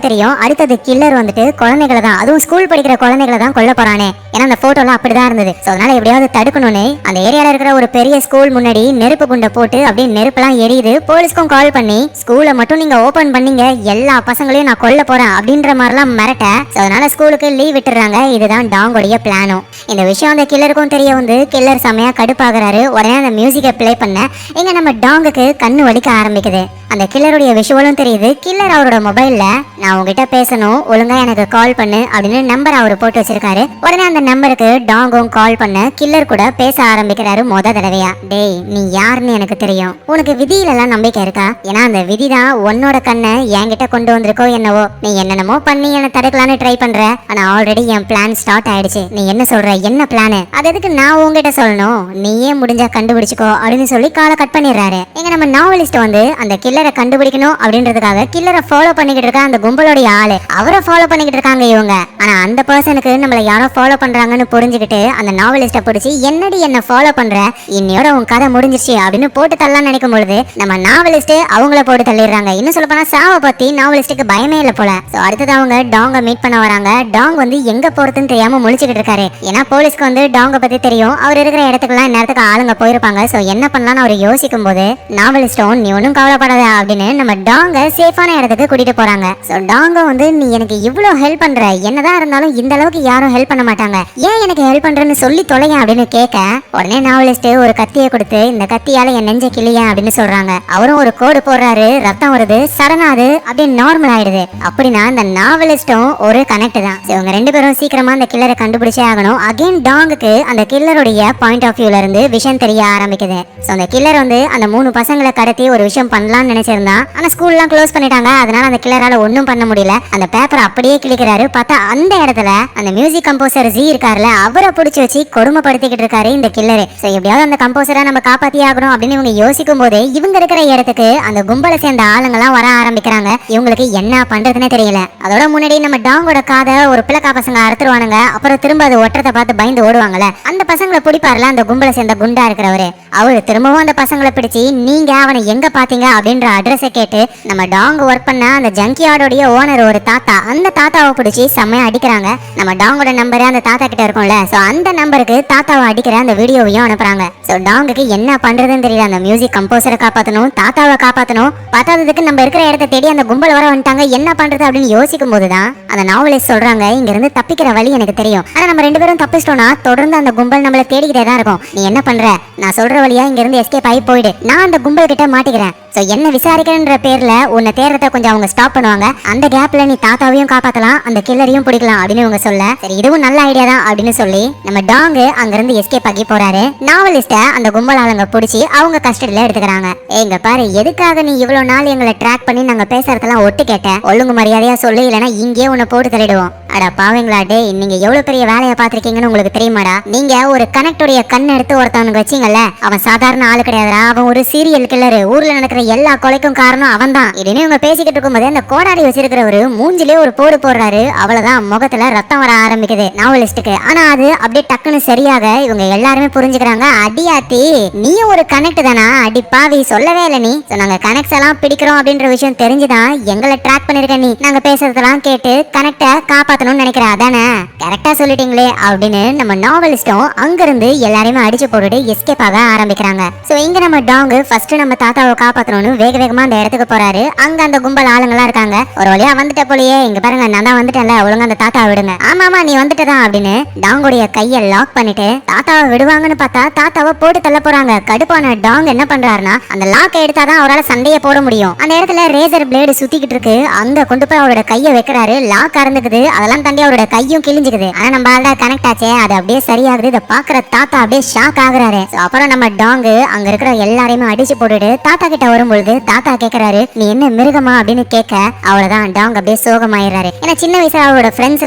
தெரியும் அடுத்தது கில்லர் வந்துட்டு குழந்தைகளை தான், அதுவும் ஸ்கூல் படிக்கிற குழந்தைகளை தான் கொல்ல போறானே, ஏன்னா அந்த போட்டோலாம் அப்படிதான் இருந்தது. சோ அதனால எப்படியாவது தடுக்கணும்னு அந்த ஏரியால இருக்கிற ஒரு பெரிய ஸ்கூல் முன்னாடி நெருப்பு குண்டை போட்டு அப்படியே நெருப்பெல்லாம் எரியுது. போலீஸ்க்கும் கால் பண்ணி ஸ்கூலை மட்டும் நீங்க ஓபன் பண்ணீங்க, எல்லா பசங்களையும் நான் கொல்ல போறேன் அப்படின்ற மாதிரிலாம் மிரட்ட. சோ அதனால ஸ்கூலுக்கு லீவ் விட்டுறாங்க. இதுதான் டாங்கோடைய பிளானும். இந்த விஷயம் அந்த கில்லருக்கும் தெரிய வந்து கில்லர் செமையா கடுப்பாகிறாரு. உடனே அந்த மியூசிக்கை பிளே பண்ண இங்க நம்ம டாங்குக்கு கண்ணு வலிக்க ஆரம்பிக்குது. அந்த கில்லருடைய விஷுவலும் தெரியுது. கில்லர் அவரோட மொபைல்ல நான் உங்ககிட்ட பேசணும், ஒழுங்கா எனக்கு கால் பண்ணு அப்படின்னு நம்பர் அவர் போட்டு வச்சிருக்காரு. உடனே அந்த நம்பருக்கு டாங்கும் கால் பண்ண கில்லர் கூட பேச ஆரம்பிக்கிறாரு முத தடவையா. டேய் நீ யாருன்னு எனக்கு தெரியும், உனக்கு விதியில எல்லாம் நம்பிக்கை இருக்கா? ஏன்னா அந்த விதி தான் உன்னோட கண்ணை என்கிட்ட கொண்டு வந்திருக்கோ என்னவோ, நீ என்னென்னமோ பண்ணி என்ன தடுக்கலான்னு ட்ரை பண்ற, ஆனா ஆல்ரெடி என் பிளான் ஸ்டார்ட் ஆயிடுச்சு. நீ என்ன சொல்ற, என்ன பிளான், அது எதுக்கு நான் உங்ககிட்ட சொல்லணும், நீயே முடிஞ்சா கண்டுபிடிச்சுக்கோ அப்படின்னு சொல்லி காலை கட் பண்ணிடுறாரு. எங்க நம்ம நாவலிஸ்ட் வந்து அந்த கில்லரை கண்டுபிடிக்கணும் அப்படின்றதுக்காக கில்லரை ஃபாலோ பண்ணிக்கிட்டு இருக்க அந்த கும்பலோடைய ஆளு அவரை ஃபாலோ பண்ணிக்கிட்டு இருக்காங்க இவங்க. ஆனா அந்த பர்சனுக்கு நம்மள யாரோ ஃபாலோ பண்றாங்கன்னு புரிஞ்சுக்கிட்டு அந்த நாவலிஸ்ட பிடிச்சி என்னடி என்ன ஃபாலோ பண்ற, இன்னையோட உன் கதை முடிஞ்சிருச்சு அப்படின்னு போட்டு தள்ளலாம் நினைக்கும் பொழுது நம்ம நாவலிஸ்ட் அவங்கள போட்டு தள்ளிடுறாங்க. இன்னும் சொல்ல போனா சாவை பத்தி நாவலிஸ்டுக்கு பயமே இல்ல போல. சோ அடுத்தது அவங்க டாங்க மீட் பண்ண வராங்க. டாங் வந்து எங்க போறதுன்னு தெரியாம முழிச்சுக்கிட்டு இருக்காரு. ஏன்னா போலீஸ்க்கு வந்து டாங்க பத்தி தெரியும், அவர் இருக்கிற இடத்துக்குலாம் நேரத்துக்கு ஆளுங்க போயிருப்பாங்க. சோ என்ன பண்ணலாம்னு அவர் யோசிக்கும் போது நாவலிஸ்டும் நீ ஒன்னும் கவலைப்படாத அப்படின்னு நம்ம டாங்க சேஃபான இடத்துக்கு கூட்டிட்டு போறாங்க. சோ டாங்க வந்து நீ எனக்கு இவ்வளவு ஹெல்ப் பண்ற, என்னதான் இருந்தாலும் இந்த அளவுக்கு யாரும் ஹெல்ப் பண்ண மாட்டாங்க, ஏன் எனக்கு ஹெல்ப் பண்றேன்னு சொல்லி தொலைங்க அப்படின்னு கேட்க உடனே நாவலிஸ்ட் ஒரு கத்தியை கொடுத்து இந்த கத்தியால என் நெஞ்ச கிளிய அப்படின்னு சொல்றாங்க. அவரும் ஒரு கோடு போடுறாரு, ரத்தம் வருது, சடனா அது அப்படியே நார்மல் ஆயிடுது. அப்படின்னா இந்த நாவலிஸ்டும் ஒரு கனெக்ட் தான். இவங்க ரெண்டு பேரும் சீக்கிரமா அந்த கில்லரை கண்டுபிடிச்சே ஆகணும். அகைன் டாங்குக்கு அந்த கில்லருடைய பாயிண்ட் ஆஃப் வியூல இருந்து விஷயம் தெரிய ஆரம்பிக்குது. சோ அந்த கில்லர் வந்து அந்த 3 பசங்களை கடத்தி ஒரு விஷயம் பண்ணலாம்னு நினைச்சிருந்தா, ஆனா ஸ்கூல்லாம் க்ளோஸ் பண்ணிட்டாங்க. அதனால அந்த கில்லரால ஒன்னும் பண்ண முடியல. அந்த பேப்பர் அப்படியே கிளிக்கிறாரு. பார்த்தா அந்த இடத்துல அந்த மியூசிக் கம்போசர் ஜி இருக்காருல, அவரை பிடிச்சி வச்சு கொடுமைப்படுத்திக்கிட்டு இருக்காரு இந்த கில்லரு. சோ எப்படியாவது அந்த கம்போசரை நம்ம காப்பாத்தி ஆகணும் அப்படின்னு இவங்க யோசிக்கும் போது இவங்க இருக்கிற இடத்துக்கு அந்த கும்பலை சேர்ந்த ஆளுங்கெல்லாம் வர ஆரம்பிக்கிறாங்க. இவங்களுக்கு என்ன பண்றதுன்னே தெரியல. அதோட முன்னாடி நம்ம டாங்கோட காதை ஒரு பிளக்கா பசங்க அறுத்துருவானுங்க. அப்புறம் திரும்ப அது ஒற்றத்தை பார்த்து பயந்து ஓடுவாங்கல்ல, அந்த பசங்களை பிடிப்பாருல அந்த கும்பலை சேர்ந்த குண்டா இருக்கிறவரு, அவரு திரும்பவும் அந்த பசங்களை பிடிச்சி நீங்க அவனை எங்க பாத்தீங்க அப்படின்ற அட்ரஸை கேட்டு நம்ம டாங் ஒர்க் பண்ண அந்த ஜங்கியார்டோடைய ஓனர் ஒரு தாத்தா, அந்த தாத்தாவை பிடிச்சி செம்மையா அடிக்கிறாங்க. நம்ம டாங்கோட நம்பர் அந்த தாத்தா கிட்ட இருக்கும்ல, சோ அந்த நம்பருக்கு தாத்தாவை அடிக்கிற அந்த வீடியோவையும் அனுப்புறாங்க. சோ டாங்குக்கு என்ன பண்றதுன்னு தெரியல. அந்த மியூசிக் கம்போசரை காப்பாத்தணும், தாத்தாவை காப்பாத்தணும், பத்தாததுக்கு நம்ம இருக்கிற இடத்த தேடி அந்த கும்பல் வர வந்துட்டாங்க, என்ன பண்றது அப்படின்னு யோசிக்கும் போதுதான் அந்த நாவலிஸ்ட் சொல்றாங்க இங்க இருந்து தப்பிக்கிற வழி எனக்கு தெரியும், ஆனா நம்ம 2 பேரும் தப்பிச்சிட்டோம்னா தொடர்ந்து அந்த கும்பல் நம்மள தேடிக்கிட்டே தான் இருக்கும். நீ என்ன பண்ற, நான் சொல்ற வழியா இங்க இருந்து எஸ்கேப் ஆகி போயிடு, நான் அந்த கும்பல் கிட்ட மாட்டிக்கிறேன். சோ என்ன விசாரிக்கிறன்ற பேர்ல உன்னை தேடுறத கொஞ்சம் அவங்க ஸ்டாப் பண்ணுவாங்க, அந்த கேப்ல நீ தாத்தாவையும் காப்பாத்தலாம், அந்த கில்லரையும் பிடிக்கலாம் அப்படின்னு இவங்க சொல்ல சரி இதுவும் நல்ல ஐடியா தான் அப்படின்னு சொல்லி நம்ம டாங் அங்க இருந்து எஸ்கேப் ஆகி போறாரு. நாவலிஸ்ட அந்த கும்பல் ஆளுங்க பிடிச்சி அவங்க கஸ்டடியில எடுத்துக்கிறாங்க. எங்க பாரு, எதுக்காக நீ இவ்வளவு நாள் எங்களை ட்ராக் பண்ணி நாங்க பேசுறதெல்லாம் ஒட்டு கேட்ட, ஒழுங்கு மரியாதையா சொல்லு, இல்லைன்னா இங்கே உன்னை போட்டு தள்ளிடுவோம். அட பாவங்களா டே, நீங்க எவ்வளவு பெரிய வேலையை பாத்திருக்கீங்கன்னு உங்களுக்கு தெரியுமாடா, நீங்க ஒரு கனெக்டோடைய கண் எடுத்து ஒருத்தவனுக்கு வச்சீங்கல்ல, அவன் சாதாரண ஆளு கிடையாதுடா, அவன் ஒரு சீரியல் கில்லரு, ஊர்ல நடக்கிற எல்லா கொலைக்கும் காரணம் அவன் தான். இதுன்னு இவங்க பேசிக்கிட்டு இருக்கும்போது அந்த கோடாரி வச்சிருக்கிறவரு மூஞ்சிலே ஒரு போடு போடுறாரு. அவ்வளவுதான், முகத்துல ரத்தம் வர ஆரம்பிக்குது நாவலிஸ்டுக்கு. ஆனா அது அப்படியே டக்குன்னு சரியாக இவங்க எல்லாருமே புரிஞ்சுக்கிறாங்க. அடியாத்தி நீயும் ஒரு கனெக்ட் தானா, அடி பாவி சொல்லவே இல்லை நீ, நாங்க கனெக்ட்ஸ் எல்லாம் பிடிக்கிறோம் அப்படின்ற விஷயம் தெரிஞ்சுதான் எங்களை ட்ராக் பண்ணிருக்க நீ, நாங்க பேசுறதெல்லாம் கேட்டு கனெக்ட காப்பாத்தணும்னு நினைக்கிற அதானே, கரெக்டா சொல்லிட்டீங்களே அப்படின்னு நம்ம நாவலிஸ்டும் அங்கிருந்து எல்லாரையுமே அடிச்சு போட்டுட்டு எஸ்கேப் ஆக ஆரம்பிக்கிறாங்க. சோ இங்க நம்ம டாங் ஃபர்ஸ்ட் நம்ம தாத்தாவை காப்பாத்தணும்னு வேக வேகமா அந்த இடத்துக்கு போறாரு. அங்க அந்த கும்பல் ஆளுங்களா இருக்காங்க. ஒரு வழியா வந்துட்ட போலயே, இங்க பாருங்க நான் தான் வந்துட்டேன்ல, ஒழுங்கா அந்த தாத்தாவை விடுங்க. ஆமா நீ வந்துட்டதான் அப்படின்னு டாங்கோடைய கையை லாக் பண்ணிட்டு தாத்தாவை விடுவாங்கன்னு பார்த்தா தாத்தாவை போட்டு தள்ள போறாங்க. கடுப்பான டாங் என்ன பண்றாருன்னா அந்த லாக் எடுத்தாதான் அவரால் சண்டையை போட முடியும். அந்த இடத்துல ரேசர் பிளேடு சுத்திக்கிட்டு இருக்கு, அங்க கொண்டு போய் அவரோட கையை வைக்கிறாரு. லாக் அறந்துக்குது, அதெல்லாம் அதெல்லாம் தாண்டி அவரோட கையும் கிழிஞ்சுக்குது. ஆனா நம்ம ஆள்தான் கனெக்ட் ஆச்சே, அது அப்படியே சரியாகுது. இதை பாக்குற தாத்தா அப்படியே ஷாக் ஆகுறாரு. அப்புறம் நம்ம டாங்கு அங்க இருக்கிற எல்லாரையுமே அடிச்சு போட்டுட்டு தாத்தா கிட்ட வரும்பொழுது தாத்தா கேக்குறாரு, நீ என்ன மிருகமா அப்படின்னு கேட்க, அவ்வளவுதான் டாங் அப்படியே சோகமாயிடுறாரு. ஏன்னா சின்ன வயசுல அவரோட ஃப்ரெண்ட்ஸ்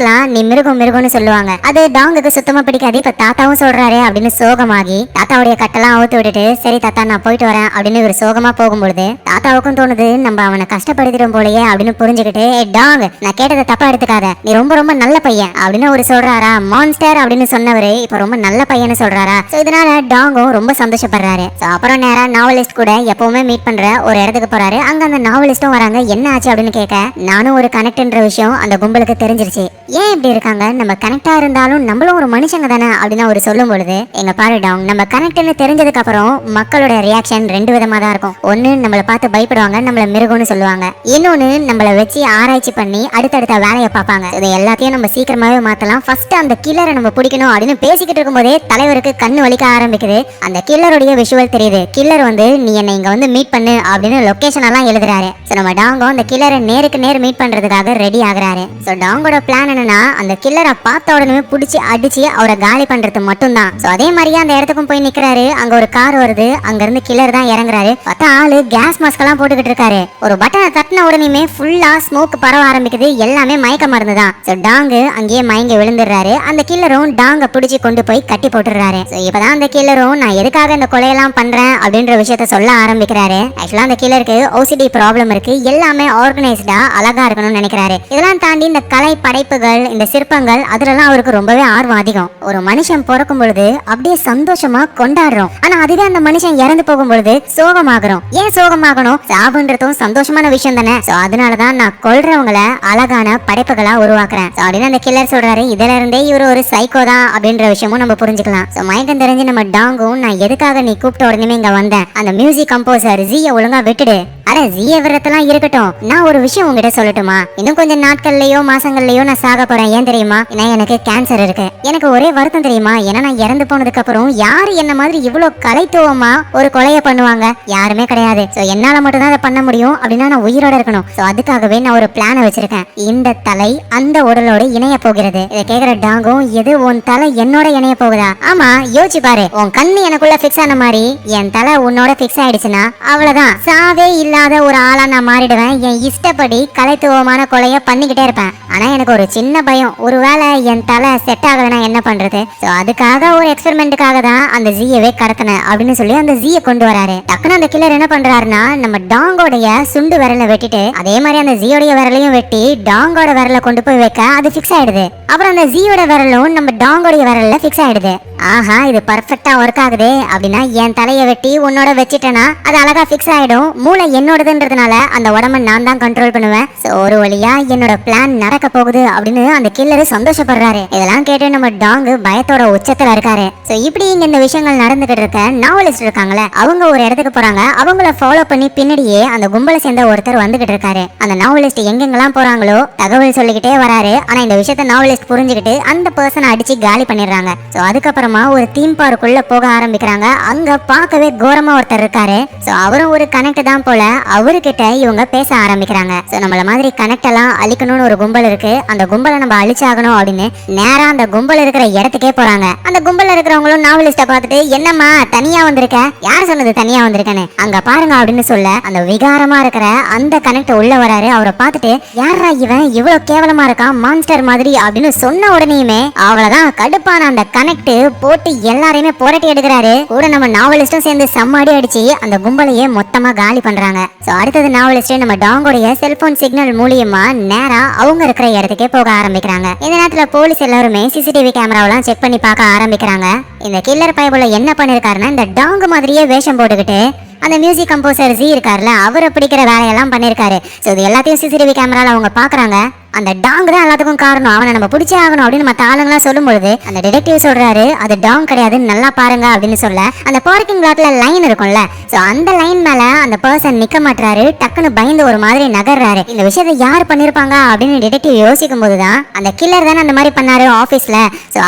எல்லாம் நீ மிருகம்னு சொல்லுவாங்க. அது டாங்குக்கு சுத்தமா பிடிக்காது. இப்ப தாத்தாவும் சொல்றாரு அப்படின்னு சோகமாகி தாத்தாவுடைய கட்டெல்லாம் அவுத்து விட்டுட்டு, சரி தாத்தா நான் போயிட்டு வரேன் அப்படின்னு ஒரு சோகமா போகும்பொழுது தாத்தாவுக்கும் தோணுது நம்ம அவனை கஷ்டப்படுத்திடும் போலயே அப்படின்னு புரிஞ்சுக்கிட்டு, டாங் நான் கேட்டதை தப்பா எடுத்துக்காத, நீ ரொம்ப ரொம்ப நல்ல பையன் அப்படின்னு ஒரு சொல்றாரா. மான்ஸ்டர் அப்படின்னு சொன்னவரு இப்ப ரொம்ப நல்ல பையன்னு சொல்றாரா. இதனால டாங்கும் ரொம்ப சந்தோஷப்படுறாரு. அப்புறம் நேரா நாவலிஸ்ட் கூட எப்பவுமே மீட் பண்ற ஒரு இடத்துக்கு போறாரு. அங்க அந்த நாவலிஸ்டும் வராங்க. என்ன ஆச்சு அப்படின்னு கேட்க, நானும் ஒரு கனெக்ட்ன்ற விஷயம் அந்த கும்பலுக்கு தெரிஞ்சிருச்சு. ஏன் இப்படி இருக்காங்க, நம்ம கனெக்டா இருந்தாலும் நம்மளும் ஒரு மனுஷங்க தானே அப்படின்னு அவர் சொல்லும் பொழுது, எங்க பாரு டாங், நம்ம கனெக்ட்னு தெரிஞ்சதுக்கு அப்புறம் மக்களோட ரியாக்ஷன் ரெண்டு விதமா தான் இருக்கும். ஒன்னு நம்மள பார்த்து பயப்படுவாங்க, நம்மள மிருகம்னு சொல்லுவாங்க. இன்னொன்னு நம்மள வச்சு ஆராய்ச்சி பண்ணி அடுத்தடுத்த வேலையை பார்ப்பாங்க. இதை எல்லாத்தையும் நம்ம சீக்கிரமாவே மாத்தலாம். ஃபர்ஸ்ட் அந்த கில்லரை நம்ம பிடிக்கணும் அப்படின்னு பேசிக்கிட்டு இருக்கும்போதே தலைவருக்கு கண்ணு வலிக்க ஆரம்பிக்குது. அந்த கில்லருடைய விஷுவல் தெரியுது. கில்லர் வந்து நீ என்னை இங்க வந்து மீட் பண்ணு அப்படின்னு லொகேஷன் எல்லாம் எழுதுறாரு. நம்ம டாங்கோ அந்த கில்லரை நேருக்கு நேர் மீட் பண்றதுக்காக ரெடி ஆகுறாரு. டாங்கோட பிளான் என்னன்னா, அந்த கில்லரை பார்த்த உடனே பிடிச்சி அடிச்சு அவரை காலி பண்றது மட்டும்தான். அதே மாதிரியே அந்த இடத்துக்கும் போய் நிக்கிறாரு. அங்க ஒரு கார் வருது. அங்க இருந்து கில்லர் தான் இறங்குறாரு. பார்த்தா ஆளு கேஸ் மாஸ்க் எல்லாம் போட்டுக்கிட்டு இருக்காரு. ஒரு பட்டனை தட்டின உடனே ஃபுல்லா ஸ்மோக் பரவ ஆரம்பிக்குது. எல்லாமே மயக்க மருந்து தான். டாங்கு அங்கேயே மயங்கி விழுந்துடுறாரு. அந்த கில்லரும் டாங்க பிடிச்சி கொண்டு போய் கட்டி போட்டுறாரு. இப்பதான் அந்த கில்லரும் நான் எதுக்காக இந்த கொலையெல்லாம் பண்றேன் அப்படின்ற விஷயத்த சொல்ல ஆரம்பிக்கிறாரு. ஆக்சுவலா அந்த கில்லருக்கு ஓசிடி ப்ராப்ளம் இருக்கு. எல்லாமே ஆர்கனைஸ்டா அழகா இருக்கணும்னு நினைக்கிறாரு. இதெல்லாம் தாண்டி இந்த கலை படைப்புகள், இந்த சிற்பங்கள், அதுலலாம் அவருக்கு ரொம்பவே ஆர்வம் அதிகம். ஒரு மனுஷன் பிறக்கும் பொழுது அப்படியே சந்தோஷமா கொண்டாடுறோம். ஆனா அதுவே அந்த மனுஷன் இறந்து போகும் பொழுது சோகமாகறோம். ஏன் சோகமாகணும்? சாவுன்றதும் சந்தோஷமான விஷயம் தானே. அதனாலதான் நான் கொல்றவங்களை அழகான படைப்புகளா உருவாக்குறேன் அப்படின்னு அந்த கில்லர் சொல்றாரு. இதுல இருந்தே இவர் ஒரு சைக்கோ தான் அப்படின்ற விஷயமும் நம்ம புரிஞ்சுக்கலாம். மயக்கம் தெரிஞ்சு நம்ம டாங்கும், நான் எதுக்காக நீ கூப்பிட்ட உடனே இங்க வந்தேன், அந்த மியூசிக் கம்போசர் ஜியை ஒழுங்கா விட்டுடு. அட ஜிய விரத்தெல்லாம் இருக்கட்டும், நான் ஒரு விஷயம் உங்ககிட்ட சொல்லட்டுமா? இன்னும் கொஞ்சம் நாட்கள்லயோ மாசங்கள்லயோ நான் சாக போறேன். ஏன் தெரியுமா? ஏன்னா எனக்கு கேன்சர் இருக்கு. எனக்கு ஒரே வருத்தம் தெரியுமா? ஏன்னா நான் இறந்து போனதுக்கு அப்புறம் யாரு என்ன மாதிரி இவ்வளவு கலைத்துவமா ஒரு கொலையை பண்ணுவாங்க? யாருமே கிடையாது. என்னால மட்டும் தான் அதை பண்ண முடியும். அப்படின்னா நான் உயிரோட இருக்கணும். அதுக்காகவே நான் ஒரு பிளான வச்சிருக்கேன். இந்த தலை அந்த உடலோட இணைய போகிறது. இதை கேக்குற டாங்கும், எது உன் தலை என்னோட இணைய போகுதா? ஆமா, யோசிச்சு பாரு. உன் கண்ணு எனக்குள்ள பிக்ஸ் ஆன மாதிரி என் தலை உன்னோட பிக்ஸ் ஆயிடுச்சுன்னா அவ்வளவுதான், சாவே இல்லாத ஒரு ஆளா நான் மாறிடுவேன். என் இஷ்டப்படி கலைத்துவமான கொலைய பண்ணிக்கிட்டே இருப்பேன். ஆனா எனக்கு ஒரு சின்ன பயம், ஒருவேளை என் தலை செட் ஆகலன்னா என்ன பண்றது? அதுக்காக ஒரு எக்ஸ்பெரிமெண்ட்டுக்காக தான் அந்த ஜியவே கடத்தினேன் அப்படின்னு சொல்லி அந்த ஜியை கொண்டு வராரு. டக்குன்னு அந்த கில்லர் என்ன பண்றாருன்னா, நம்ம டாங்கோடைய சுண்டு விரலை வெட்டிட்டு அதே மாதிரி அந்த ஜியோடைய விரலையும் வெட்டி டாங்கோட விரலை கொண்டு போய் வைக்க அது பிக்ஸ் ஆயிடுது. அப்புறம் அந்த ஜியோட விரலும் நம்ம டாங்கோடைய விரல்ல பிக்ஸ் ஆயிடுது. ஆஹா, இது பர்ஃபெக்ட்டா ஒர்க் ஆகுது. அப்படின்னா என் தலையை வெட்டி உன்னோட வச்சிட்டேன்னா அது அழகா பிக்ஸ் ஆயிடும். மூளை என்னோடதுன்றதுனால அந்த உடம்ப நான் தான் கண்ட்ரோல் பண்ணுவேன். ஒரு வழியா என்னோட பிளான் நடக்க போகுது அப்படின்னு அந்த கில்லரு சந்தோஷப்படுறாரு. இதெல்லாம் கேட்டு நம்ம டாங்கு பயத்தோட உச்சத்துல இருக்காரு. இப்படி இங்க இந்த விஷயங்கள் நடந்துகிட்டு இருக்க நாவலிஸ்ட் இருக்காங்களே, அவங்க ஒரு இடத்துக்கு போறாங்க. அவங்கள ஃபாலோ பண்ணி பின்னாடியே அந்த கும்பலை சேர்ந்த ஒருத்தர் வந்துகிட்டு இருக்காரு. அந்த நாவலிஸ்ட் எங்கெங்கெல்லாம் போறாங்களோ தகவல் சொல்லிக்கிட்டே வராரு. ஆனா இந்த விஷயத்த நாவலிஸ்ட் புரிஞ்சுக்கிட்டு அந்த பர்சனை அடிச்சு காலி பண்ணிடுறாங்க. அதுக்கப்புறமா ஒரு தீம் பார்க்குள்ள போக ஆரம்பிக்கிறாங்க. அங்க பார்க்கவே கோரமா ஒருத்தர் இருக்காரு. அவரும் ஒரு கனெக்ட் தான் போல. அவர்கிட்ட இவங்க பேச ஆரம்பிக்கிறாங்க. நம்மள மாதிரி கனெக்ட் எல்லாம் அழிக்கணும்னு ஒரு கும்பல் இருக்கு. அந்த கும்பலை நம்ம அழிச்சாகணும் அப்படின்னு நேரா அந்த கும்பல் இருக்கிற இடத்துக்கே போறாங்க. அந்த கும்பல் இருக்கிறவங்களும் நாவலிஸ்ட பார்த்துட்டு, என்னம்மா தனியா வந்திருக்க? யார் சொன்னது தனியா வந்திருக்கேன்னு? அங்க பாருங்க அப்படின்னு சொல்ல அந்த விகாரமா இருக்கிற அந்த கனெக்ட் உள்ள வராரு. அவரை பார்த்துட்டு, யாரா இவன் இவ்வளவு கேவலமா இருக்கான், மான்ஸ்டர் மாதிரி அப்படின்னு சொன்ன உடனேயுமே அவ்வளவுதான், கடுப்பான அந்த கனெக்ட் போட்டு எல்லாரையுமே புரட்டி எடுக்கிறாரு. கூட நம்ம நாவலிஸ்டும் சேர்ந்து சம்மாடி அடிச்சு அந்த கும்பலையே மொத்தமா காலி பண்றாங்க. அடுத்தது நாவலிஸ்ட் நம்ம டாங்கோடைய செல்போன் சிக்னல் மூலியமா நேரா அவங்க இருக்கிற இடத்துக்கே போக ஆரம்பிக்கிறாங்க. இந்த நேரத்துல போலீஸ் எல்லாருமே சிசிடிவி கேமராவெல்லாம் செக் பண்ணி பார்க்க ஆரம்பிக்கிறாங்க. இந்த கில்லர் பைபிள் என்ன பண்ணிருக்காருன்னா, இந்த டாங் மாதிரியே வேஷம் போட்டுக்கிட்டு அந்த மியூசிக் கம்போசர் ஜி இருக்காருல்ல, அவரை பிடிக்கிற வேலையெல்லாம் பண்ணிருக்காரு. இது எல்லாத்தையும் சிசிடிவி கேமரால அவங்க பாக்குறாங்க. அந்த டாங் தான் எல்லாத்துக்கும் காரணம், அவனை நம்ம பிடிச்சே ஆகணும் அப்படின்னு மற்ற ஆளுங்களாம் சொல்லும் பொழுது அந்த டிடெக்டிவ் சொல்றாரு, அது டாங் கிடையாது, நல்லா பாருங்க அப்படின்னு சொல்ல அந்த பார்க்கிங் லாட்ல லைன் இருக்கும்ல, அந்த லைன் மேல அந்த பர்சன் நிக்க மாட்டாரு. டக்குன்னு பயந்து ஒரு மாதிரி நகர்றாரு. இந்த விஷயத்தை யார் பண்ணிருப்பாங்க அப்படின்னு டிடெக்டிவ் யோசிக்கும் போதுதான் அந்த கில்லர் தானே அந்த மாதிரி பண்ணாரு ஆபீஸ்ல,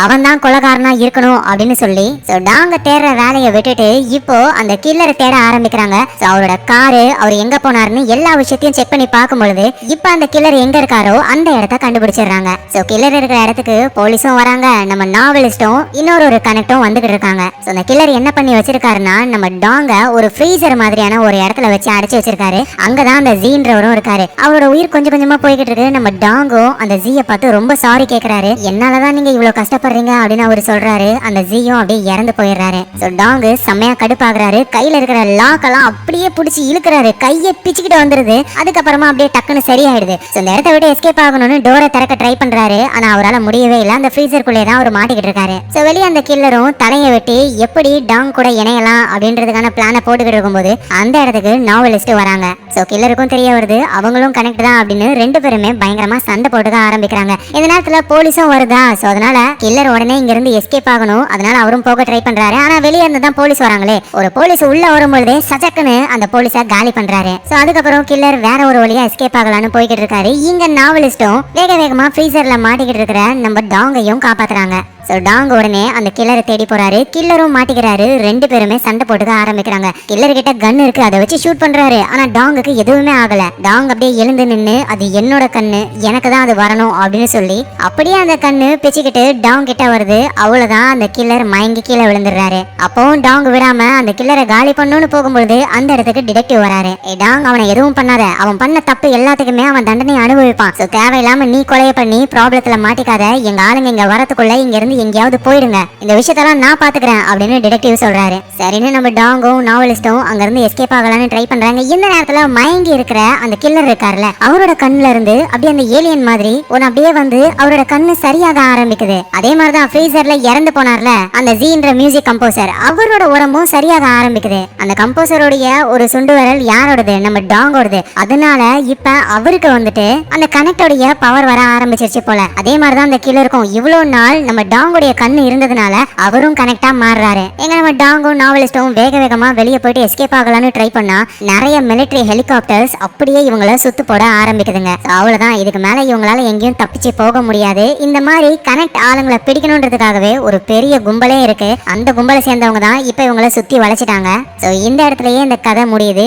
அவன் தான் கொலைகாரனா இருக்கணும் அப்படின்னு சொல்லி டாங்க தேடுற வேலையை விட்டுட்டு இப்போ அந்த கில்லரை தேட ஆரம்பிக்கிறாங்க. அவரோட காரு, அவர் எங்க போனாருன்னு எல்லா விஷயத்தையும் செக் பண்ணி பார்க்கும் பொழுது இப்ப அந்த கில்லர் எங்க இருக்காரோ அந்த இடத்த கண்டுபிடிச்சிடுறாங்க. சோ கில்லர் இருக்கிற இடத்துக்கு போலீஸும் வராங்க, நம்ம நாவலிஸ்டும் இன்னொரு கனெக்டும் வந்துகிட்டு இருக்காங்க. சோ அந்த கில்லர் என்ன பண்ணி வச்சிருக்காருன்னா நம்ம டாங்க ஒரு ஃப்ரீசர் மாதிரியான ஒரு இடத்துல வச்சு அடைச்சு வச்சிருக்காரு. அங்கதான் அந்த ஜீன்றவரும் இருக்காரு. அவரோட உயிர் கொஞ்சம் கொஞ்சமா போய்கிட்டு இருக்கு. நம்ம டாங்கும் அந்த ஜீயை பார்த்து ரொம்ப சாரி கேக்குறாரு. என்னாலதான் நீங்க இவ்வளவு கஷ்டப்படுறீங்க அப்படின்னு அவரு சொல்றாரு. அந்த ஜீயும் அப்படியே இறந்து போயிடுறாரு. சோ டாங்கு செம்மையா கடுப்பாகிறாரு. கையில இருக்கிற லாக் எல்லாம் அப்படியே பிடிச்சி இழுக்கிறாரு. கையை பிச்சுக்கிட்டு வந்துருது. அதுக்கப்புறமா அப்படியே டக்குன்னு சரியாயிடுது. இந்த இடத்த விட்டு எஸ்கேப் ஆகணும்னு டோரை திறக்க ட்ரை பண்றாரு. ஆனா அவரால் முடியவே இல்லை. அந்த ஃப்ரீசருக்குள்ளே தான் அவர் மாட்டிக்கிட்டு இருக்காரு. சோ வெளியே அந்த கில்லரும் தலையை வெட்டி எப்படி டாங் கூட இணையலாம் அப்படின்றதுக்கான பிளானை போட்டுக்கிட்டு இருக்கும்போது அந்த இடத்துக்கு நாவலிஸ்ட் வராங்க. சோ கில்லருக்கும் தெரிய வருது அவங்களும் கனெக்ட் தான் அப்படின்னு ரெண்டு பேருமே பயங்கரமா சண்டை போட்டுக்க ஆரம்பிக்கிறாங்க. இந்த நேரத்துல போலீஸும் வருதா. சோ அதனால கில்லர் உடனே இங்க இருந்து எஸ்கேப் ஆகணும். அதனால அவரும் போக ட்ரை பண்றாரு. ஆனா வெளியே இருந்து தான் போலீஸ் வராங்களே. ஒரு போலீஸ் உள்ள வரும்போதே சச்சக்குன்னு அந்த போலீஸை காலி பண்றாரு. சோ அதுக்கப்புறம் கில்லர் வேற ஒரு வழியா எஸ்கேப் ஆகலாம்னு போய்கிட்டு இருக்காரு. இங்க நாவலிஸ்டும் வேக வேகமா ஃப்ரீசர்ல மாட்டிக்கிட்டு இருக்கிற நம்ம டாங்கையும் காப்பாத்துறாங்க. சோ டாங் உடனே அந்த கில்லரை தேடி போறாரு. கில்லரும் மாட்டிக்கிறாரு. ரெண்டு பேருமே சண்டை போட்டுக்க ஆரம்பிக்கிறாங்க. கில்லர் கிட்ட கன் இருக்கு, அதை வச்சு ஷூட் பண்றாரு. ஆனா டாங்குக்கு எதுவுமே ஆகல. டாங் அப்படியே எழுந்து நின்னு அது என்னோட கண்ணு, எனக்கு தான் அது வரணும் அப்படின்னு சொல்லி அப்படியே அந்த கண்ணு பிச்சுக்கிட்டு டாங் கிட்ட வருது. அவ்வளவுதான் அந்த கில்லர் மயங்கி கீழே விழுந்துடுறாரு. அப்பவும் டாங் விடாம அந்த கில்லரை காலி பண்ணணும்னு போகும்போது அந்த இடத்துக்கு டிடெக்டிவ் வராரு. டாங் அவனை எதுவும் பண்ணாத, அவன் பண்ண தப்பு எல்லாத்துக்குமே அவன் தண்டனை அனுபவிப்பான். சோ தேவையில்லாம நீ கொலையை பண்ணி ப்ராப்ளத்துல மாட்டிக்காத, எங்க ஆளுங்க இங்க வரத்துக்குள்ள இங்க இருந்து எங்கேயாவது போயிடுங்க, இந்த விஷயத்தெல்லாம் நான் பாத்துக்கிறேன் அப்படின்னு டிடெக்டிவ் சொல்றாரு. சரின்னு நம்ம டாங்கும் நாவலிஸ்டும் அங்க இருந்து எஸ்கேப் ஆகலாம்னு ட்ரை பண்றாங்க. இந்த நேரத்துல மயங்கி இருக்கிற அந்த கில்லர் இருக்காருல, அவரோட கண்ணுல இருந்து அப்படியே அந்த ஏலியன் மாதிரி ஒன்னு அப்படியே வந்து அவரோட கண்ணு சரியாக ஆரம்பிக்குது. அதே மாதிரிதான் ஃப்ரீசர்ல இறந்து போனார்ல அந்த ஜீன்ற மியூசிக் கம்போசர், அவரோட உடம்பும் சரியாக ஆரம்பிக்குது. அந்த கம்போசருடைய ஒரு சுண்டு விரல் யாரோடது, நம்ம டாங்கோடது. அதனால இப்ப அவருக்கு வந்துட்டு அந்த கனெக்டோடைய பவர் வர ஆரம்பிச்சிருச்சு போல. அதே மாதிரிதான் அந்த கில்லருக்கும் இவ்வளவு நாள் நம்ம டாங்கோடைய கண்ணு இருந்ததுனால அவரும் கனெக்டா மாறுறாரு. எங்க நம்ம டாங்கும் நாவலிஸ்டும் வேக வேகமா வெளியே போயிட்டு எஸ்கேப் ஆகலாம்னு ட்ரை பண்ணா நிறைய மிலிட்டரி ஹெலிகாப்டர்ஸ் அப்படியே இவங்கள சுத்து போட ஆரம்பிக்குதுங்க. அவ்வளவுதான், இதுக்கு மேல இவங்களால எங்கேயும் தப்பிச்சு போக முடியாது. இந்த மாதிரி கனெக்ட் ஆளுங்களை பிடிக்கணும்ன்றதுக்காகவே ஒரு பெரிய கும்பலே இருக்கு. அந்த கும்பலை சேர்ந்தவங்க தான் இப்ப இவங்களை சுத்தி வளைச்சிட்டாங்க. சோ இந்த இடத்துலயே இந்த கதை முடியுது.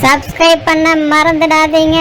சப்ஸ்கிரைப் பண்ண மறந்துடாதீங்க.